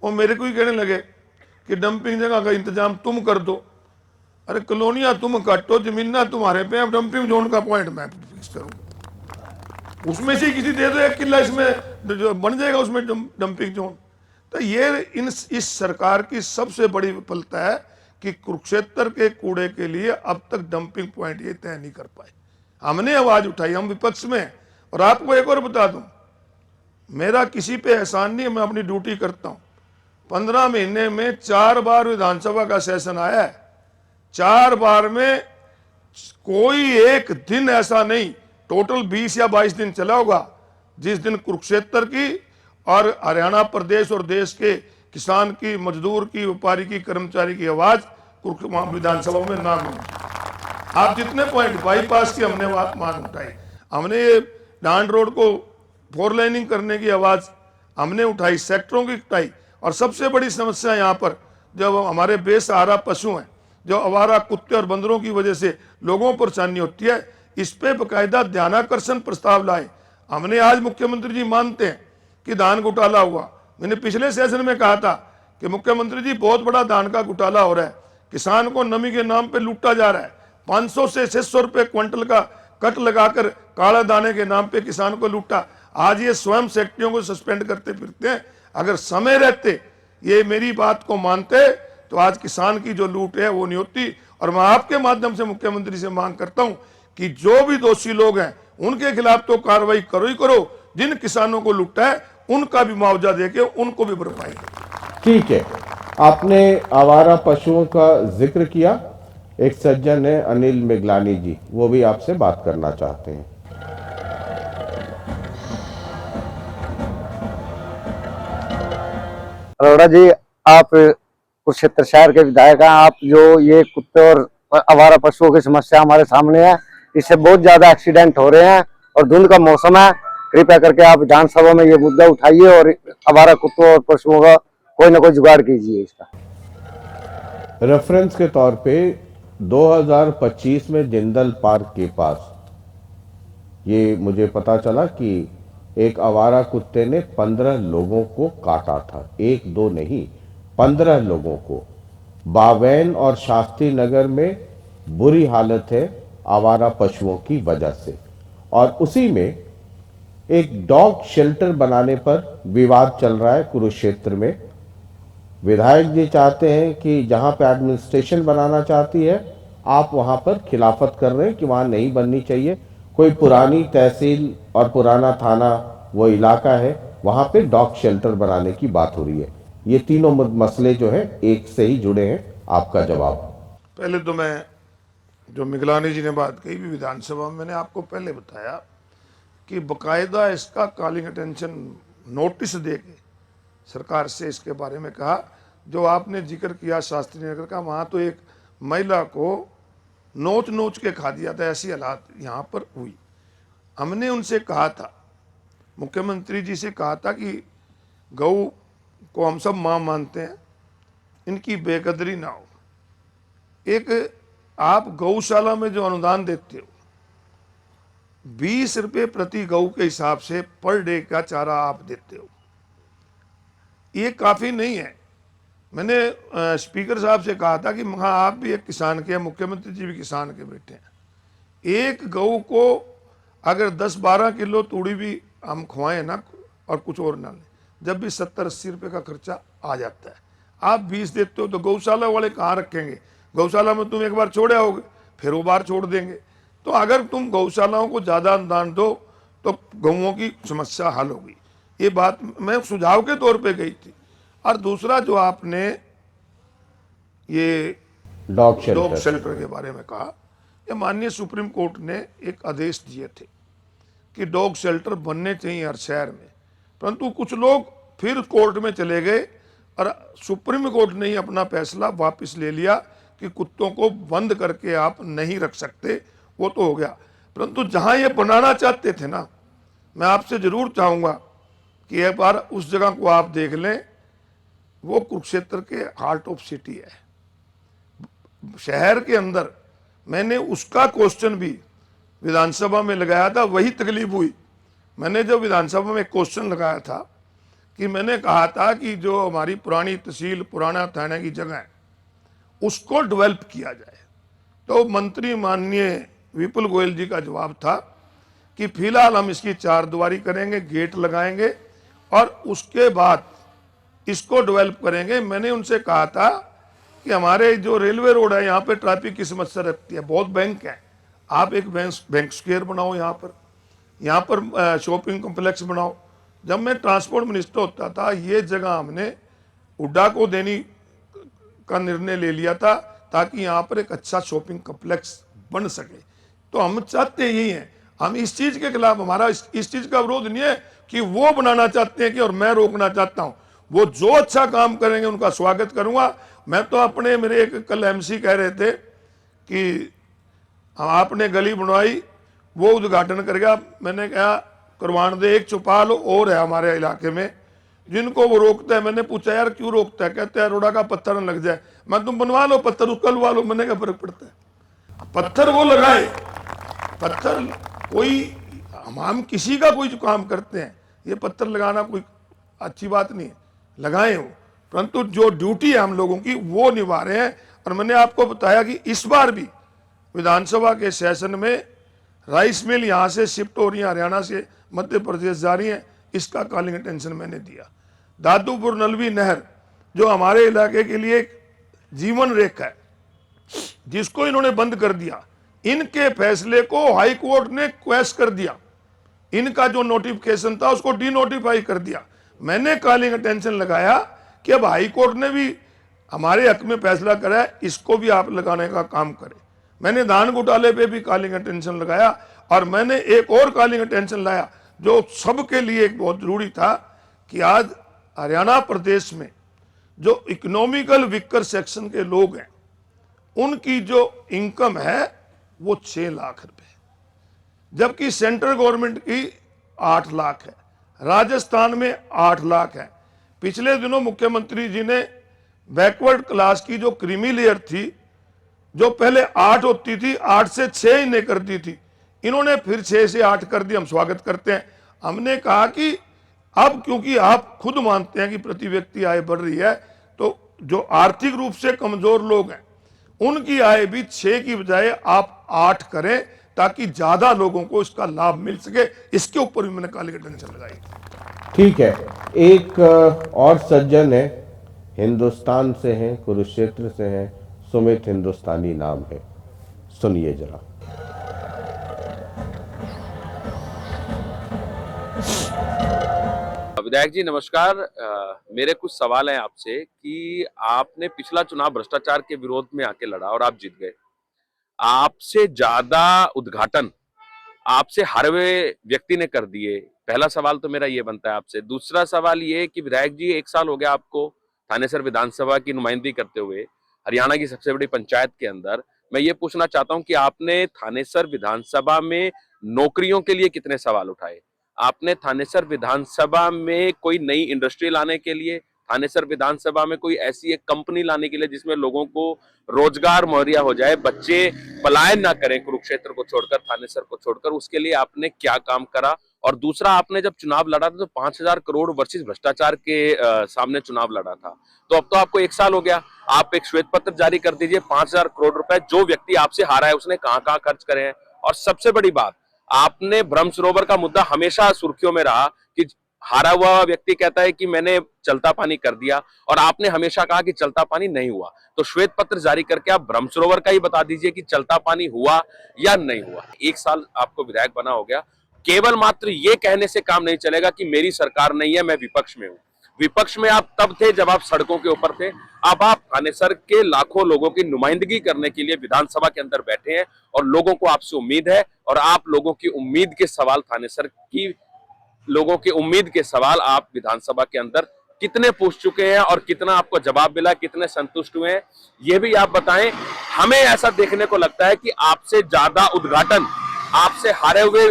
वो मेरे को ही कहने लगे कि डंपिंग जगह का इंतजाम तुम कर दो। अरे कॉलोनियां तुम काटो, जमीना तुम्हारे पे, अब डंपिंग जोन का पॉइंट मैं फिक्स करूँ, उसमें से किसी दे दो 1 किला, इसमें जो बन जाएगा उसमें डंपिंग जोन। तो ये इस सरकार की सबसे बड़ी विफलता है कि कुरुक्षेत्र के कूड़े के लिए अब तक डंपिंग पॉइंट ये तय नहीं कर पाए। हमने आवाज उठाई, हम विपक्ष में। और आपको एक और बता दूं, मेरा किसी पे एहसान नहीं है, मैं अपनी ड्यूटी करता हूं। 15 महीने में 4 बार विधानसभा का सेशन आया है, 4 बार में कोई एक दिन ऐसा नहीं, टोटल 20 या 22 दिन चला होगा जिस दिन कुरुक्षेत्र की और हरियाणा प्रदेश और देश के किसान की, मजदूर की, व्यापारी की, कर्मचारी की आवाज विधानसभा में ना मिली। आप जितने पॉइंट बाईपास की हमने मांग उठाई, हमने डांड रोड को 4 लाइनिंग करने की आवाज हमने उठाई, सेक्टरों की उठाई। और सबसे बड़ी समस्या यहाँ पर जब हमारे बेसहारा पशु हैं, जो आवारा कुत्ते और बंदरों की वजह से लोगों को परेशानी होती है, इस पे बकायदा ध्यानाकर्षण प्रस्ताव लाए। हमने आज मुख्यमंत्री जी मानते हैं कि धान घोटाला हुआ। मैंने पिछले सेशन में कहा था कि मुख्यमंत्री जी बहुत बड़ा धान का घोटाला हो रहा है, किसान को नमी के नाम पे लूटा जा रहा है, 500 से 600 रुपए क्विंटल का कट लगाकर काला दाने के नाम पे किसान को लूटा। आज ये स्वयं सेक्रेटरियों को सस्पेंड करते फिरते हैं। अगर समय रहते ये मेरी बात को मानते तो आज किसान की जो लूट है वो नहीं होती। और मैं आपके माध्यम से मुख्यमंत्री से मांग करता हूं कि जो भी दोषी लोग हैं उनके खिलाफ तो कार्रवाई करो ही करो, जिन किसानों को लूटा है उनका भी मुआवजा देके उनको भी भरपाई करो। ठीक है, आपने आवारा पशुओं का जिक्र किया, एक सज्जन है अनिल मिगलानी जी, वो भी आपसे बात करना चाहते हैं। अरोड़ा जी, आप कुरुक्षेत्र शहर के विधायक हैं, आप जो ये कुत्ते और आवारा पशुओं की समस्या हमारे सामने है, इससे बहुत ज्यादा एक्सीडेंट हो रहे हैं और धुंध का मौसम है, कृपया करके आप विधानसभा में ये मुद्दा उठाइए और आवारा कुत्तों और पशुओं का कोई ना कोई जुगाड़ कीजिए। इसका रेफरेंस के तौर पे 2025 में जिंदल पार्क के पास ये मुझे पता चला कि एक आवारा कुत्ते ने 15 लोगों को काटा था, 1-2 नहीं 15 लोगों को। बावैन और शास्त्री नगर में बुरी हालत है आवारा पशुओं की वजह से। और उसी में एक डॉग शेल्टर बनाने पर विवाद चल रहा है कुरुक्षेत्र में। विधायक जी चाहते हैं कि जहां पे एडमिनिस्ट्रेशन बनाना चाहती है, आप वहां पर खिलाफत कर रहे हैं कि वहां नहीं बननी चाहिए। कोई पुरानी तहसील और पुराना थाना वो इलाका है, वहां पे डॉग शेल्टर बनाने की बात हो रही है। ये तीनों मसले जो है एक से ही जुड़े हैं। आपका जवाब। पहले तो मैं जो मिगलानी जी ने बात कही भी विधानसभा में, मैंने आपको पहले बताया कि बकायदा इसका कॉलिंग अटेंशन नोटिस देके सरकार से इसके बारे में कहा। जो आपने जिक्र किया शास्त्री नगर का, वहाँ तो एक महिला को नोच नोच के खा दिया था, ऐसी हालात यहाँ पर हुई। हमने उनसे कहा था, मुख्यमंत्री जी से कहा था कि गऊ को हम सब माँ मानते हैं, इनकी बेकदरी ना हो। एक आप गौशाला में जो अनुदान देते हो 20 रुपये प्रति गऊ के हिसाब से पर डे का चारा आप देते हो, ये काफ़ी नहीं है। मैंने स्पीकर साहब से कहा था कि हाँ आप भी एक किसान के हैं, मुख्यमंत्री जी भी किसान के बेटे हैं। एक गऊ को अगर 10-12 किलो तूड़ी भी हम खुआएं ना और कुछ और ना लें, जब भी 70-80 रुपये का खर्चा आ जाता है। आप 20 देते हो तो गौशाला वाले कहाँ रखेंगे? गौशाला में तुम एक बार छोड़े होगे, फिर वो बार छोड़ देंगे। तो अगर तुम गौशालाओं को ज़्यादा अनुदान दो तो गौओं की समस्या हल होगी। ये बात मैं सुझाव के तौर पे गई थी। और दूसरा जो आपने ये डॉग डॉग शेल्टर, शेल्टर के बारे में कहा, ये माननीय सुप्रीम कोर्ट ने एक आदेश दिए थे कि डॉग शेल्टर बनने चाहिए हर शहर में, परंतु कुछ लोग फिर कोर्ट में चले गए और सुप्रीम कोर्ट ने ही अपना फैसला वापस ले लिया कि कुत्तों को बंद करके आप नहीं रख सकते, वो तो हो गया। परंतु जहां ये बनाना चाहते थे ना, मैं आपसे जरूर चाहूंगा कि एक बार उस जगह को आप देख लें। वो कुरुक्षेत्र के हार्ट ऑफ सिटी है, शहर के अंदर। मैंने उसका क्वेश्चन भी विधानसभा में लगाया था, वही तकलीफ हुई। मैंने जब विधानसभा में क्वेश्चन लगाया था कि मैंने कहा था कि जो हमारी पुरानी तहसील पुराना थाने की जगह है उसको डेवलप किया जाए, तो मंत्री माननीय विपुल गोयल जी का जवाब था कि फिलहाल हम इसकी चारदीवारी करेंगे, गेट लगाएंगे और उसके बाद इसको डेवलप करेंगे। मैंने उनसे कहा था कि हमारे जो रेलवे रोड है यहाँ पे ट्रैफिक की समस्या रहती है, बहुत बैंक है, आप एक बैंक स्क्वायर बनाओ, यहाँ पर शॉपिंग कॉम्प्लेक्स बनाओ। जब मैं ट्रांसपोर्ट मिनिस्टर होता था, ये जगह हमने हुड्डा को देने का निर्णय ले लिया था ताकि यहाँ पर एक अच्छा शॉपिंग कॉम्प्लेक्स बन सके। तो हम चाहते यही हैं, हम इस चीज के खिलाफ, हमारा इस चीज का विरोध नहीं है कि वो बनाना चाहते हैं कि और मैं रोकना चाहता हूं। वो जो अच्छा काम करेंगे उनका स्वागत करूंगा। मैं तो अपने, मेरे एक कल एमसी कह रहे थे कि आपने गली बनवाई, वो उद्घाटन कर गया। मैंने कहा करवान दे, एक चौपाल और है हमारे इलाके में जिनको वो रोकता है। मैंने पूछा यार क्यों रोकता है, कहते हैं रोड़ा का पत्थर न लग जाए। मैं तुम बनवा लो पत्थर, उसको लगा लो, मैंने क्या फर्क पड़ता है, पत्थर वो लगाए। पत्थर कोई हम किसी का कोई जो काम करते हैं, ये पत्थर लगाना कोई अच्छी बात नहीं है, लगाए हो, परंतु जो ड्यूटी है हम लोगों की वो निभा रहे हैं। और मैंने आपको बताया कि इस बार भी विधानसभा के सेशन में राइस मिल यहाँ से शिफ्ट हो रही है, हरियाणा से मध्य प्रदेश जा रही है, इसका कॉलिंग अटेंशन मैंने दिया। दादूपुर नलवी नहर जो हमारे इलाके के लिए एक जीवन रेखा है, जिसको इन्होंने बंद कर दिया, इनके फैसले को हाई कोर्ट ने क्वेश्चन कर दिया। इनका जो नोटिफिकेशन था उसको डीनोटिफाई कर दिया। मैंने कॉलिंग अटेंशन लगाया कि अब हाई कोर्ट ने भी हमारे हक में फैसला करा है, इसको भी आप लगाने का काम करें। मैंने धान घोटाले पे भी कॉलिंग अटेंशन लगाया और मैंने एक और कॉलिंग अटेंशन लाया जो सबके लिए एक बहुत जरूरी था कि आज हरियाणा प्रदेश में जो इकोनॉमिकल वीकर सेक्शन के लोग हैं उनकी जो इनकम है वो 6 लाख रुपए, जबकि सेंट्रल गवर्नमेंट की 8 लाख है, राजस्थान में 8 लाख है। पिछले दिनों मुख्यमंत्री जी ने बैकवर्ड क्लास की जो क्रीमी लेयर थी, जो पहले 8 होती थी, 8 से 6 इन्हें कर दी थी, इन्होंने फिर 6 से 8 कर दी। हम स्वागत करते हैं। हमने कहा कि अब क्योंकि आप खुद मानते हैं कि प्रति व्यक्ति आय बढ़ रही है, तो जो आर्थिक रूप से कमजोर लोग हैं उनकी आय भी 6 की बजाय आप 8 करें ताकि ज्यादा लोगों को इसका लाभ मिल सके। इसके ऊपर भी मैंने कॉलिंग अटेंशन लगाई। ठीक है, एक और सज्जन है, हिंदुस्तान से हैं, कुरुक्षेत्र से हैं, सुमित हिंदुस्तानी नाम है, सुनिए जरा। विधायक जी नमस्कार। मेरे कुछ सवाल हैं आपसे कि आपने पिछला चुनाव भ्रष्टाचार के विरोध में आके लड़ा और आप जीत गए। आपसे ज्यादा उद्घाटन आपसे हर वे व्यक्ति ने कर दिए। पहला सवाल तो मेरा ये बनता है आपसे। दूसरा सवाल ये कि विधायक जी 1 साल हो गया आपको थानेसर विधानसभा की नुमाइंदगी करते हुए हरियाणा की सबसे बड़ी पंचायत के अंदर। मैं ये पूछना चाहता हूं कि आपने थानेसर विधानसभा में नौकरियों के लिए कितने सवाल उठाए? आपने थानेसर विधानसभा में कोई नई इंडस्ट्री लाने के लिए, थानेसर विधानसभा में कोई ऐसी एक कंपनी लाने के लिए जिसमें लोगों को रोजगार मुहैया हो जाए, बच्चे पलायन ना करें कुरुक्षेत्र को छोड़कर, थानेसर को छोड़कर, उसके लिए आपने क्या काम करा? और दूसरा, आपने जब चुनाव लड़ा था तो 5,000 करोड़ वर्सेस भ्रष्टाचार के सामने चुनाव लड़ा था। तो अब तो आपको 1 साल हो गया, आप एक श्वेत पत्र जारी कर दीजिए। 5,000 करोड़ रुपए जो व्यक्ति आपसे हारा है उसने कहां खर्च करे हैं। और सबसे बड़ी बात, आपने ब्रह्म सरोवर का मुद्दा हमेशा सुर्खियों में रहा कि हारा हुआ व्यक्ति कहता है कि मैंने चलता पानी कर दिया, और आपने हमेशा कहा कि चलता पानी नहीं हुआ। तो श्वेत पत्र जारी करके आप ब्रह्म सरोवर का ही बता दीजिए कि चलता पानी हुआ या नहीं हुआ। 1 साल आपको विधायक बना हो गया, केवल मात्र ये कहने से काम नहीं चलेगा कि मेरी सरकार नहीं है, मैं विपक्ष में हूं। विपक्ष में आप तब थे जब आप सड़कों के ऊपर थे। अब आप थानेसर के लाखों लोगों की नुमाइंदगी करने के लिए विधानसभा के अंदर बैठे हैं और लोगों को आपसे उम्मीद है, और आप लोगों की उम्मीद के सवाल थानेसर की लोगों की उम्मीद के सवाल आप विधानसभा के अंदर कितने पूछ चुके हैं और कितना आपको जवाब मिला, कितने संतुष्ट हुए हैं, ये भी आप बताएं। हमें ऐसा देखने को लगता है कि आपसे ज्यादा उद्घाटन आपसे हारे हुए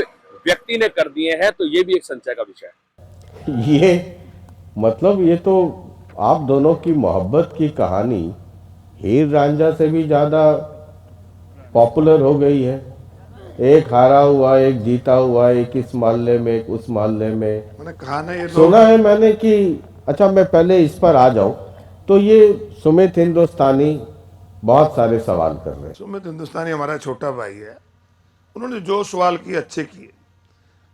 व्यक्ति ने कर दिए हैं, तो ये भी एक संचय का विषय है। ये मतलब ये तो आप दोनों की मोहब्बत की कहानी हीर रांझा से भी ज्यादा पॉपुलर हो गई है। एक हारा हुआ, एक जीता हुआ, एक इस मोहल्ले में, एक उस मोहल्ले में। मैंने कहा ना, ये सुना है मैंने कि अच्छा, मैं पहले इस पर आ जाऊं तो ये सुमित हिंदुस्तानी बहुत सारे सवाल कर रहे हैं। सुमित हिंदुस्तानी हमारा छोटा भाई है, उन्होंने जो सवाल किए अच्छे किए,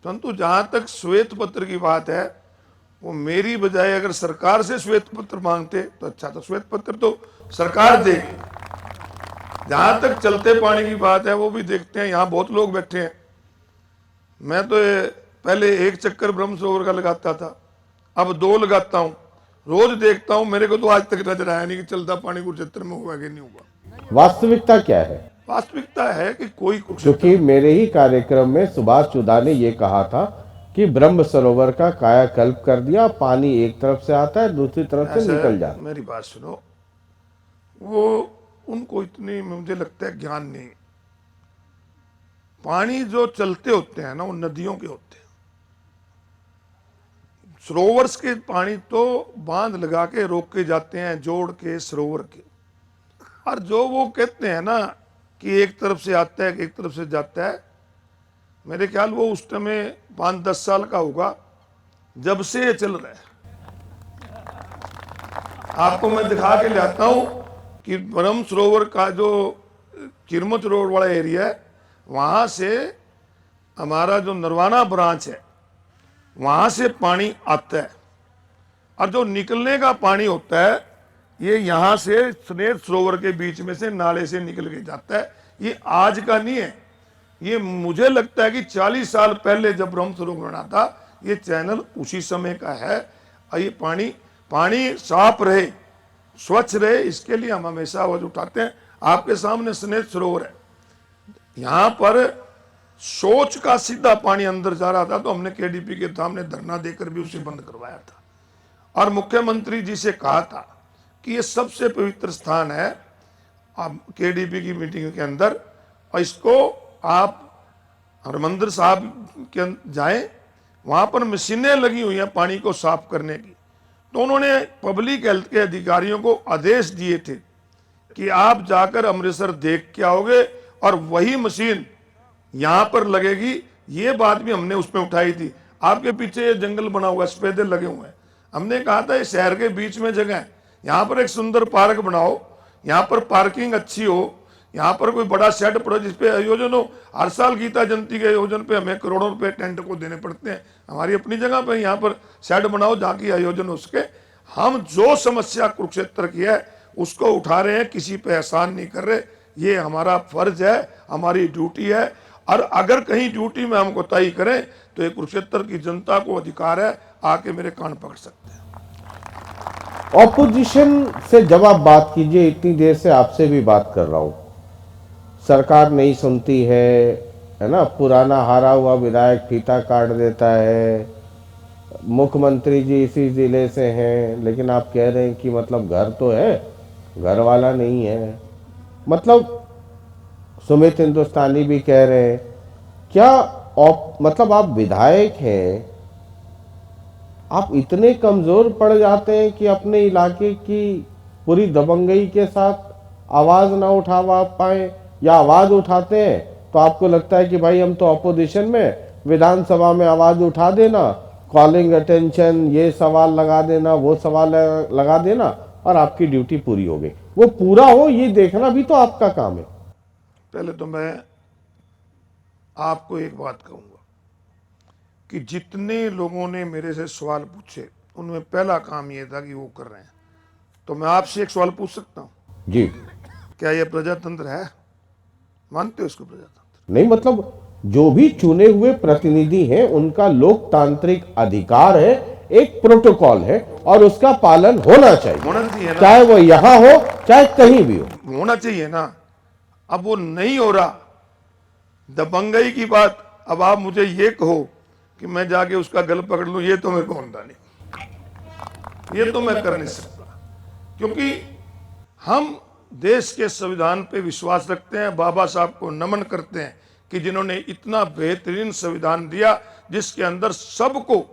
परंतु जहां तक श्वेत पत्र की बात है, वो मेरी बजाय अगर सरकार से श्वेत पत्र मांगते तो अच्छा था। श्वेत पत्र तो सरकार देगी। जहां तक चलते पानी की बात है, वो भी देखते हैं, यहाँ बहुत लोग बैठे हैं। मैं तो पहले एक चक्कर ब्रह्म सरोवर का लगाता था, अब 2 लगाता हूँ। रोज देखता हूँ, मेरे को तो आज तक नजर आया नहीं कि चलता पानी कुरुक्षेत्र में हुआ कि नहीं हुआ। वास्तविकता क्या है? वास्तविकता है कि कोई क्योंकि मेरे ही कार्यक्रम में सुभाष चुधा ने यह कहा था कि ब्रह्म सरोवर का कायाकल्प कर दिया, पानी एक तरफ से आता है, दूसरी तरफ से निकल जाता है। मेरी बात सुनो, वो उनको इतनी, मुझे लगता है, ज्ञान नहीं। पानी जो चलते होते हैं ना, वो नदियों के होते हैं। सरोवर के पानी तो बांध लगा के रोक के जाते हैं, जोड़ के सरोवर के। और जो वो कहते हैं ना कि एक तरफ से आता है, एक तरफ से जाता है, मेरे ख्याल वो उस समय 5-10 साल का होगा जब से ये चल रहा है। आपको मैं दिखा के लाता हूं कि ब्रह्म सरोवर का जो किरमत रोड वाला एरिया है, वहां से हमारा जो नरवाना ब्रांच है, वहां से पानी आता है, और जो निकलने का पानी होता है, ये यहां से स्नेह सरोवर के बीच में से नाले से निकल के जाता है। ये आज का नहीं है, ये मुझे लगता है कि 40 साल पहले जब ब्रह्म सरोवर बना था, ये चैनल उसी समय का है। और ये पानी साफ रहे, स्वच्छ रहे, इसके लिए हम हमेशा आवाज उठाते हैं। आपके सामने स्नेह सरोवर है, यहाँ पर सोच का सीधा पानी अंदर जा रहा था, तो हमने केडीपी के सामने धरना देकर भी उसे बंद करवाया था, और मुख्यमंत्री जी से कहा था कि ये सबसे पवित्र स्थान है अब केडीपी की मीटिंग के अंदर, और इसको आप हरमंदिर साहब के जाएं, वहां पर मशीनें लगी हुई हैं पानी को साफ करने की। तो उन्होंने पब्लिक हेल्थ के अधिकारियों को आदेश दिए थे कि आप जाकर अमृतसर देख के आओगे और वही मशीन यहां पर लगेगी। ये बात भी हमने उसमें उठाई थी। आपके पीछे ये जंगल बना हुआ है, सफेदे लगे हुए हैं, हमने कहा था ये शहर के बीच में जगह है, यहाँ पर एक सुंदर पार्क बनाओ, यहाँ पर पार्किंग अच्छी हो, यहाँ पर कोई बड़ा शेड पड़ो जिसपे आयोजन हो। हर साल गीता जयंती के आयोजन पे हमें करोड़ों रुपए टेंट को देने पड़ते हैं, हमारी अपनी जगह पे यहाँ पर शेड बनाओ जहाँ की आयोजन हो सके। हम जो समस्या कुरुक्षेत्र की है उसको उठा रहे हैं, किसी पे एहसान नहीं कर रहे। ये हमारा फर्ज है, हमारी ड्यूटी है, और अगर कहीं ड्यूटी में हम कोताही करें तो ये कुरुक्षेत्र की जनता को अधिकार है, आके मेरे कान पकड़ सकते हैं। ऑपोजिशन से जब आप बात कीजिए, इतनी देर से आपसे भी बात कर रहा हूं, सरकार नहीं सुनती है ना, पुराना हारा हुआ विधायक फीता काट देता है, मुख्यमंत्री जी इसी जिले से हैं, लेकिन आप कह रहे हैं कि मतलब घर तो है, घर वाला नहीं है। मतलब सुमित हिंदुस्तानी भी कह रहे हैं, क्या मतलब आप विधायक हैं, आप इतने कमजोर पड़ जाते हैं कि अपने इलाके की पूरी दबंगई के साथ आवाज ना उठा पाए, या आवाज उठाते हैं तो आपको लगता है कि भाई हम तो ऑपोजिशन में, विधानसभा में आवाज उठा देना, कॉलिंग अटेंशन, ये सवाल लगा देना, वो सवाल लगा देना, और आपकी ड्यूटी पूरी हो गई। वो पूरा हो ये देखना भी तो आपका काम है। पहले तो मैं आपको एक बात कहूंगा कि जितने लोगों ने मेरे से सवाल पूछे, उनमें पहला काम ये था कि वो कर रहे हैं। तो मैं आपसे एक सवाल पूछ सकता हूं जी, क्या ये प्रजातंत्र है? मानते हो इसको प्रजातंत्र? नहीं, मतलब जो भी चुने हुए प्रतिनिधि हैं उनका लोकतांत्रिक अधिकार है, एक प्रोटोकॉल है और उसका पालन होना चाहिए चाहिए ना, चाहे वो यहां हो चाहे कहीं भी हो। होना चाहिए ना। अब वो नहीं हो रहा, दबंगई की बात। अब आप मुझे ये कहो कि मैं जाके उसका गल पकड़ लूं, ये तो मेरे को होता नहीं, ये तो मैं कर नहीं सकता, क्योंकि हम देश के संविधान पे विश्वास रखते हैं, बाबा साहब को नमन करते हैं कि जिन्होंने इतना बेहतरीन संविधान दिया जिसके अंदर सबको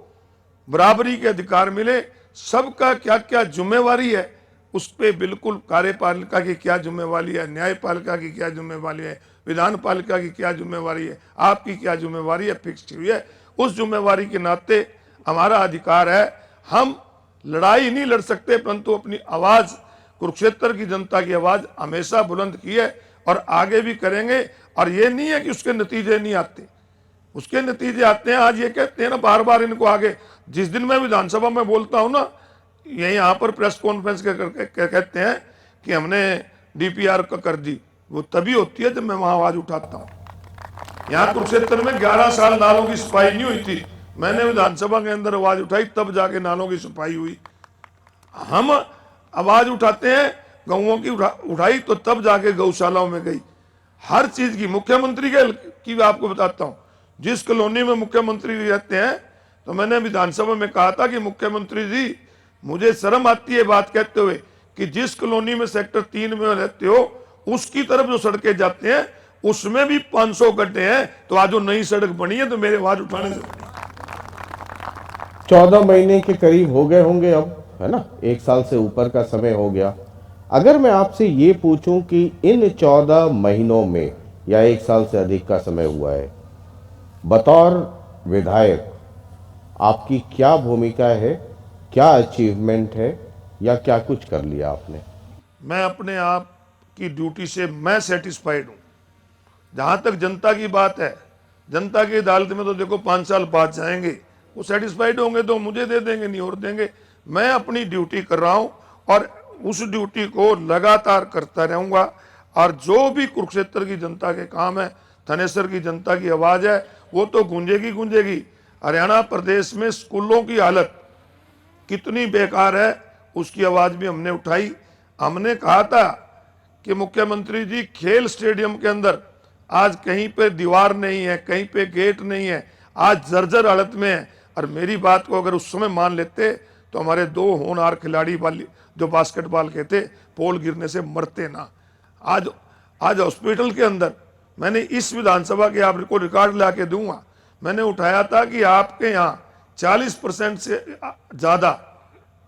बराबरी के अधिकार मिले। सबका क्या क्या जिम्मेवारी है उस पे बिल्कुल, कार्यपालिका की क्या जिम्मेवारी है, न्यायपालिका की क्या जिम्मेवारी है, विधान पालिका की क्या जिम्मेवारी है, आपकी क्या जिम्मेवारी है, फिक्स हुई है। उस जिम्मेवारी के नाते हमारा अधिकार है, हम लड़ाई नहीं लड़ सकते परंतु अपनी आवाज, कुरुक्षेत्र की जनता की आवाज हमेशा बुलंद की है और आगे भी करेंगे। और ये नहीं है कि उसके नतीजे नहीं आते, उसके नतीजे आते हैं। आज ये कहते हैं ना बार बार इनको आगे, जिस दिन मैं विधानसभा में बोलता हूं ना, ये यहाँ पर प्रेस कॉन्फ्रेंस कहते हैं कि हमने डीपीआर का कर दी, वो तभी होती है जब मैं वहां आवाज उठाता हूं। यहाँ कुरुक्षेत्र में 11 साल नालों की सफाई नहीं हुई थी, मैंने विधानसभा के अंदर आवाज उठाई, तब जाके नालों की सफाई हुई। हम आवाज उठाते हैं, गौओं की उठाई तो तब जाके गौशालाओं में गई। हर चीज की, मुख्यमंत्री की आपको बताता हूं, जिस कॉलोनी में मुख्यमंत्री रहते हैं, तो मैंने विधानसभा में कहा था कि मुख्यमंत्री जी मुझे शर्म आती है बात कहते हुए कि जिस कॉलोनी में सेक्टर 3 में रहते हो उसकी तरफ जो सड़कें जाते हैं उसमें भी 500 गड्ढे हैं, तो आज जो नई सड़क बनी है तो मेरे आवाज उठाने से 14 महीने के करीब हो गए होंगे अब, है ना, 1 साल से ऊपर का समय हो गया। अगर मैं आपसे ये पूछूं कि इन 14 महीनों में या 1 साल से अधिक का समय हुआ है, बतौर विधायक आपकी क्या भूमिका है, क्या अचीवमेंट है या क्या कुछ कर लिया आपने? मैं अपने आप की ड्यूटी से मैं सेटिस्फाइड हूं। जहां तक जनता की बात है, जनता की अदालत में तो देखो 5 साल बाद जाएंगे, वो सेटिस्फाइड होंगे तो मुझे दे देंगे, नहीं और देंगे। मैं अपनी ड्यूटी कर रहा हूं और उस ड्यूटी को लगातार करता रहूंगा। और जो भी कुरुक्षेत्र की जनता के काम है, थनेसर की जनता की आवाज है, वो तो गूंजेगी गूंजेगी। हरियाणा प्रदेश में स्कूलों की हालत कितनी बेकार है उसकी आवाज भी हमने उठाई। हमने कहा था कि मुख्यमंत्री जी, खेल स्टेडियम के अंदर आज कहीं पे दीवार नहीं है, कहीं पे गेट नहीं है, आज जर्जर हालत में है। और मेरी बात को अगर उस समय मान लेते तो हमारे 2 होनहार खिलाड़ी जो बास्केटबॉल के थे, पोल गिरने से मरते ना। आज हॉस्पिटल के अंदर मैंने इस विधानसभा के आपको रिकॉर्ड ला के दूंगा, मैंने उठाया था कि आपके यहाँ 40% से ज्यादा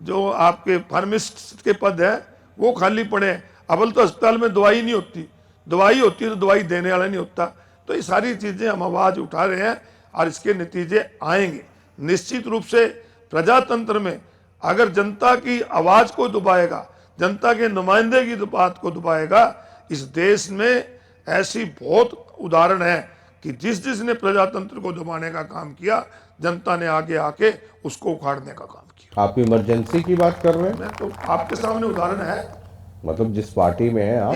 जो आपके फार्मासिस्ट के पद है वो खाली पड़े हैं। अव्वल तो अस्पताल में दवाई नहीं होती, दवाई होती है तो दवाई देने वाला नहीं होता। तो ये सारी चीजें हम आवाज उठा रहे हैं और इसके नतीजे आएंगे निश्चित रूप से। प्रजातंत्र में अगर जनता की आवाज को दबाएगा, जनता के नुमाइंदे की बात को दबाएगा, इस देश में ऐसी बहुत उदाहरण है कि जिसने प्रजातंत्र को दबाने का काम किया, जनता ने आगे आके उसको उखाड़ने का काम किया। आप इमरजेंसी की बात कर रहे हैं? मैं तो आपके सामने उदाहरण है, मतलब जिस पार्टी में है आप?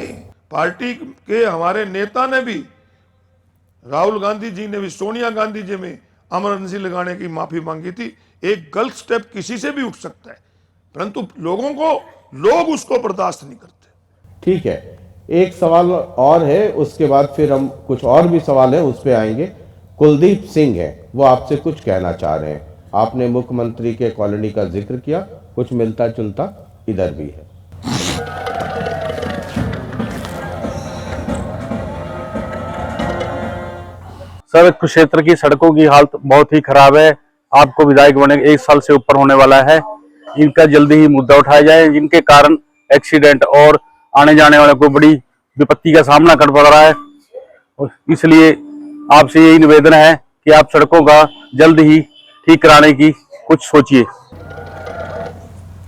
पार्टी के हमारे नेता ने भी, राहुल गांधी जी ने भी सोनिया गांधी जी में इमरजेंसी लगाने की माफी मांगी थी। एक गलत स्टेप किसी से भी उठ सकता है, परंतु लोग उसको बर्दाश्त नहीं करते। ठीक है, एक सवाल और है, उसके बाद फिर हम कुछ और भी सवाल है उस पे आएंगे। कुलदीप सिंह है, वो आपसे कुछ कहना चाह रहे हैं। आपने मुख्यमंत्री के कॉलोनी का जिक्र किया, कुछ मिलता जुलता इधर भी है। सर, कुरुक्षेत्र की सड़कों की हालत बहुत ही खराब है। आपको विधायक बने 1 साल से ऊपर होने वाला है, इनका जल्दी ही मुद्दा उठाया जाए, जिनके कारण एक्सीडेंट और आने जाने वाले को बड़ी विपत्ति का सामना कर पड़ रहा है। इसलिए आपसे यही निवेदन है कि आप सड़कों का जल्द ही ठीक कराने की कुछ सोचिए।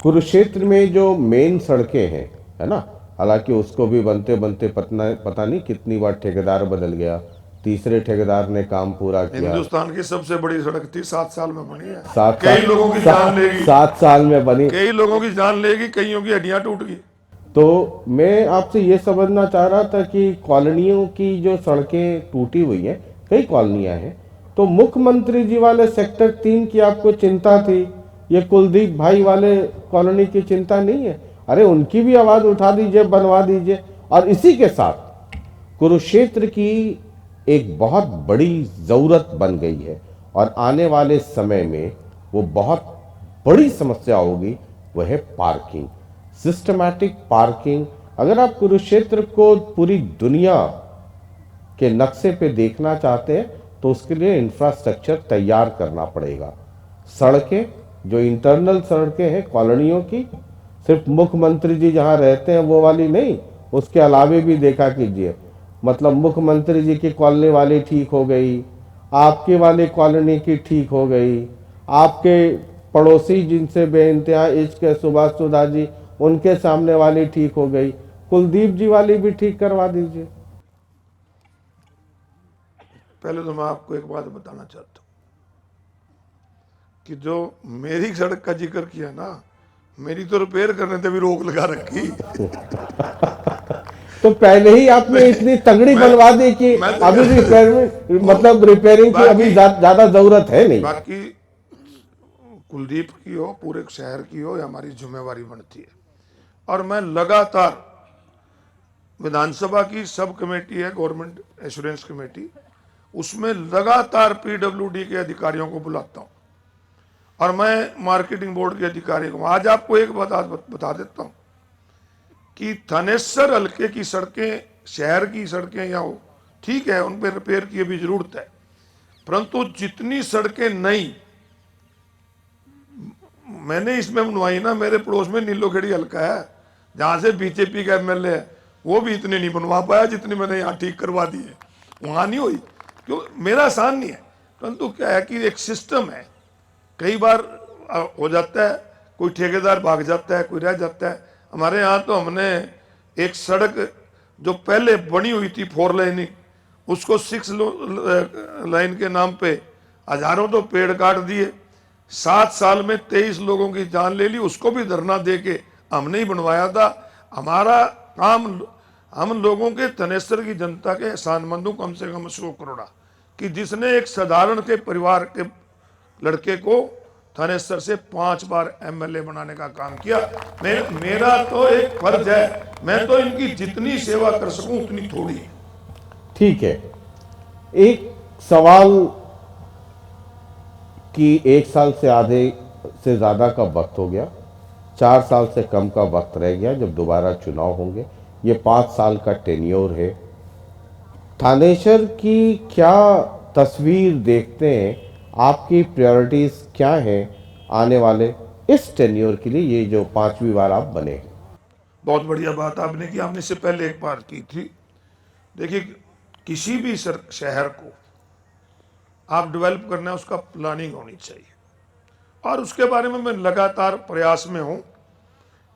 कुरुक्षेत्र में जो मेन सड़कें हैं, है ना, हालांकि उसको भी बनते बनते पता नहीं कितनी बार ठेकेदार बदल गया, तीसरे ठेकेदार ने काम पूरा किया। हिंदुस्तान की सबसे बड़ी सड़क थी, 7 साल में बनी है। 7 कई लोगों की जान लेगी, 7 साल में बनी, कई लोगों की जान लेगी, कईयों की हड्डियां टूट गई। तो मैं आपसे ये समझना चाह रहा था कि कॉलोनियों की जो सड़कें टूटी हुई हैं, कई कॉलोनियां हैं। तो मुख्यमंत्री जी वाले सेक्टर 3 की आपको चिंता थी, ये कुलदीप भाई वाले कॉलोनी की चिंता नहीं है? अरे उनकी भी आवाज उठा दीजिए, बनवा दीजिए। और इसी के साथ कुरुक्षेत्र की एक बहुत बड़ी जरूरत बन गई है और आने वाले समय में वो बहुत बड़ी समस्या होगी, वह है पार्किंग, सिस्टमैटिक पार्किंग। अगर आप कुरुक्षेत्र को पूरी दुनिया के नक्शे पे देखना चाहते हैं तो उसके लिए इंफ्रास्ट्रक्चर तैयार करना पड़ेगा। सड़कें, जो इंटरनल सड़कें हैं कॉलोनियों की, सिर्फ मुख्यमंत्री जी जहां रहते हैं वो वाली नहीं, उसके अलावे भी देखा कीजिए। मतलब मुख्यमंत्री जी की कॉलोनी वाली ठीक हो गई, आपके वाली कॉलोनी की ठीक हो गई, आपके पड़ोसी जिनसे बेइंतहा इश्क है सुभाष सुधा जी, उनके सामने वाली ठीक हो गई, कुलदीप जी वाली भी ठीक करवा दीजिए। पहले तो मैं आपको एक बात बताना चाहता हूँ कि जो मेरी सड़क का जिक्र किया ना, मेरी तो रिपेयर करने से भी रोक लगा रखी। तो पहले ही आपने इतनी तगड़ी बनवा दी कि अभी रिपेयर में, मतलब रिपेयरिंग की अभी ज्यादा जरूरत है नहीं। बाकी कुलदीप की हो, पूरे शहर की हो, ये हमारी जिम्मेवारी बनती है। और मैं लगातार विधानसभा की सब कमेटी है, गवर्नमेंट एश्योरेंस कमेटी, उसमें लगातार पीडब्ल्यूडी के अधिकारियों को बुलाता हूं और मैं मार्केटिंग बोर्ड के अधिकारियों को। आज आपको एक बात बता देता हूं कि थानेसर हल्के की सड़कें, शहर की सड़कें या हो ठीक है, उन पर रिपेयर की भी जरूरत है, परंतु जितनी सड़कें नई मैंने इसमें बनवाई ना, मेरे पड़ोस में नीलोखेड़ी हल्का है जहां से बीजेपी का एमएलए है, वो भी इतने नहीं बनवा पाया जितनी मैंने यहाँ ठीक करवा दी है। वहां नहीं हुई, क्यों? मेरा आसान नहीं है, परंतु क्या है कि एक सिस्टम है, कई बार हो जाता है, कोई ठेकेदार भाग जाता है, कोई रह जाता है। हमारे यहाँ तो हमने एक सड़क जो पहले बनी हुई थी 4 लाइन, उसको 6 लाइन के नाम पे हजारों तो पेड़ काट दिए, 7 साल में 23 लोगों की जान ले ली, उसको भी धरना दे के हमने ही बनवाया था। हमारा काम, हम लोगों के तनेसर की जनता के एहसानमंद हूं, कम से कम 100 करोड़ा, कि जिसने एक साधारण के परिवार के लड़के को थानेसर से 5 बार एमएलए बनाने का काम किया। मेरा तो एक फर्ज है, मैं तो इनकी जितनी सेवा कर सकूं उतनी थोड़ी है। ठीक है, एक सवाल कि 1 साल से आधे से ज्यादा का वक्त हो गया, 4 साल से कम का वक्त रह गया जब दोबारा चुनाव होंगे, ये 5 साल का टेन्योर है। थानेसर की क्या तस्वीर देखते हैं, आपकी प्रायोरिटीज क्या हैं आने वाले इस टेन्योर के लिए, ये जो 5वीं बार आप बने हैं? बहुत बढ़िया बात आपने की, आपने इससे पहले एक बार की थी। देखिए, किसी भी शहर को आप डेवलप करना है, उसका प्लानिंग होनी चाहिए, और उसके बारे में मैं लगातार प्रयास में हूं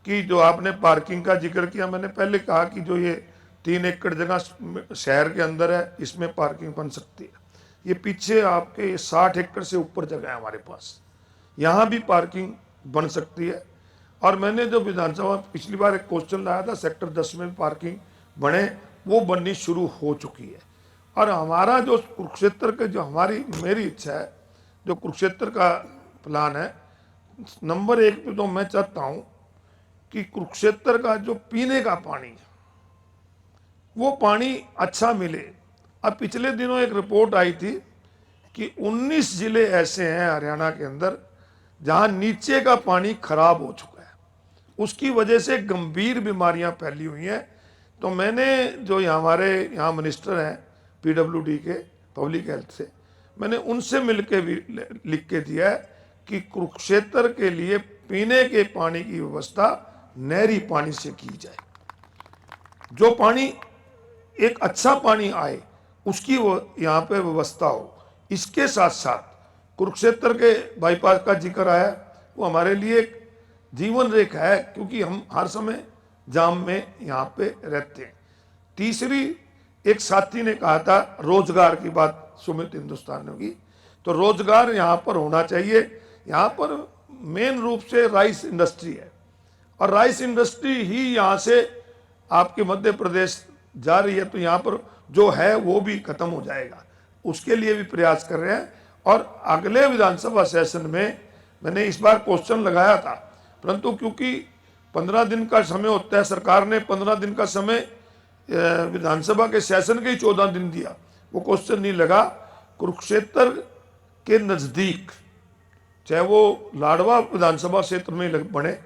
कि जो आपने पार्किंग का जिक्र किया, मैंने पहले कहा कि जो ये 3 एकड़ जगह शहर के अंदर है, इसमें पार्किंग बन सकती है। ये पीछे आपके 60 एकड़ से ऊपर जगह है हमारे पास, यहाँ भी पार्किंग बन सकती है। और मैंने जो विधानसभा पिछली बार एक क्वेश्चन लाया था, सेक्टर 10 में पार्किंग बने, वो बननी शुरू हो चुकी है। और हमारा जो कुरुक्षेत्र के, जो मेरी इच्छा है, जो कुरुक्षेत्र का प्लान है, नंबर 1 पे तो मैं चाहता हूँ कि कुरुक्षेत्र का जो पीने का पानी है वो पानी अच्छा मिले। अब पिछले दिनों एक रिपोर्ट आई थी कि 19 जिले ऐसे हैं हरियाणा के अंदर जहां नीचे का पानी खराब हो चुका है, उसकी वजह से गंभीर बीमारियां फैली हुई हैं। तो मैंने जो हमारे यहाँ मिनिस्टर हैं पीडब्ल्यूडी के, पब्लिक हेल्थ से, मैंने उनसे मिलकर भी लिख के दिया है कि कुरुक्षेत्र के लिए पीने के पानी की व्यवस्था नहरी पानी से की जाए, जो पानी एक अच्छा पानी आए उसकी वो यहाँ पे व्यवस्था हो। इसके साथ साथ कुरुक्षेत्र के बाईपास का जिक्र आया, वो हमारे लिए एक जीवन रेखा है, क्योंकि हम हर समय जाम में यहाँ पे रहते हैं। तीसरी, एक साथी ने कहा था रोजगार की बात, सुमित हिंदुस्तान की, तो रोजगार यहाँ पर होना चाहिए। यहाँ पर मेन रूप से राइस इंडस्ट्री है, और राइस इंडस्ट्री ही यहाँ से आपके मध्य प्रदेश जा रही है, तो यहाँ पर जो है वो भी खत्म हो जाएगा। उसके लिए भी प्रयास कर रहे हैं। और अगले विधानसभा सेशन में मैंने इस बार क्वेश्चन लगाया था, परंतु क्योंकि 15 दिन का समय होता है, सरकार ने 15 दिन का समय विधानसभा के सेशन के ही 14 दिन दिया, वो क्वेश्चन नहीं लगा। कुरुक्षेत्र के नज़दीक, चाहे वो लाडवा विधानसभा क्षेत्र में बने,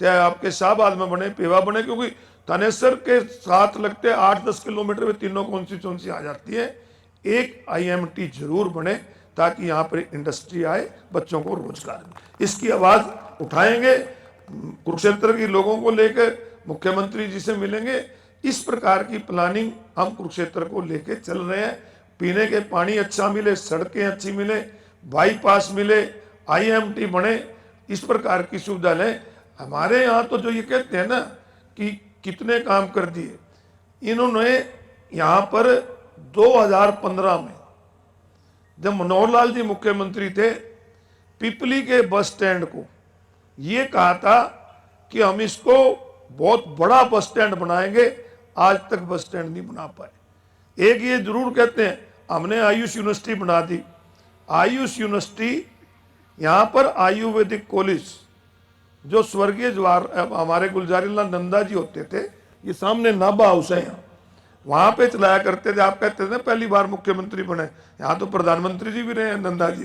चाहे आपके शाहबाद में बने, पेवा बने, क्योंकि थानेसर के साथ लगते 8-10 किलोमीटर में तीनों कॉन्स्टिट्यूंसी आ जाती है। एक IMT जरूर बने ताकि यहाँ पर इंडस्ट्री आए, बच्चों को रोजगार मिले। इसकी आवाज़ उठाएंगे, कुरुक्षेत्र के लोगों को लेकर मुख्यमंत्री जी से मिलेंगे। इस प्रकार की प्लानिंग हम कुरुक्षेत्र को लेकर चल रहे हैं। पीने के पानी अच्छा मिले, सड़कें अच्छी मिले, बाईपास मिले, IMT बने, इस प्रकार की सुविधा लें। हमारे यहाँ तो जो ये कहते हैं ना कि कितने काम कर दिए, इन्होंने यहाँ पर 2015 में जब मनोहर लाल जी मुख्यमंत्री थे, पिपली के बस स्टैंड को ये कहा था कि हम इसको बहुत बड़ा बस स्टैंड बनाएंगे, आज तक बस स्टैंड नहीं बना पाए। एक ये जरूर कहते हैं हमने आयुष यूनिवर्सिटी बना दी। आयुष यूनिवर्सिटी यहाँ पर आयुर्वेदिक कॉलेज, जो स्वर्गीय जवाहर हमारे गुलजारीलाल नंदा जी होते थे, ये सामने नाभा हाउस है यहाँ, वहां पे चलाया करते थे। आप कहते थे पहली बार मुख्यमंत्री बने, यहाँ तो प्रधानमंत्री जी भी रहे हैं नंदा जी,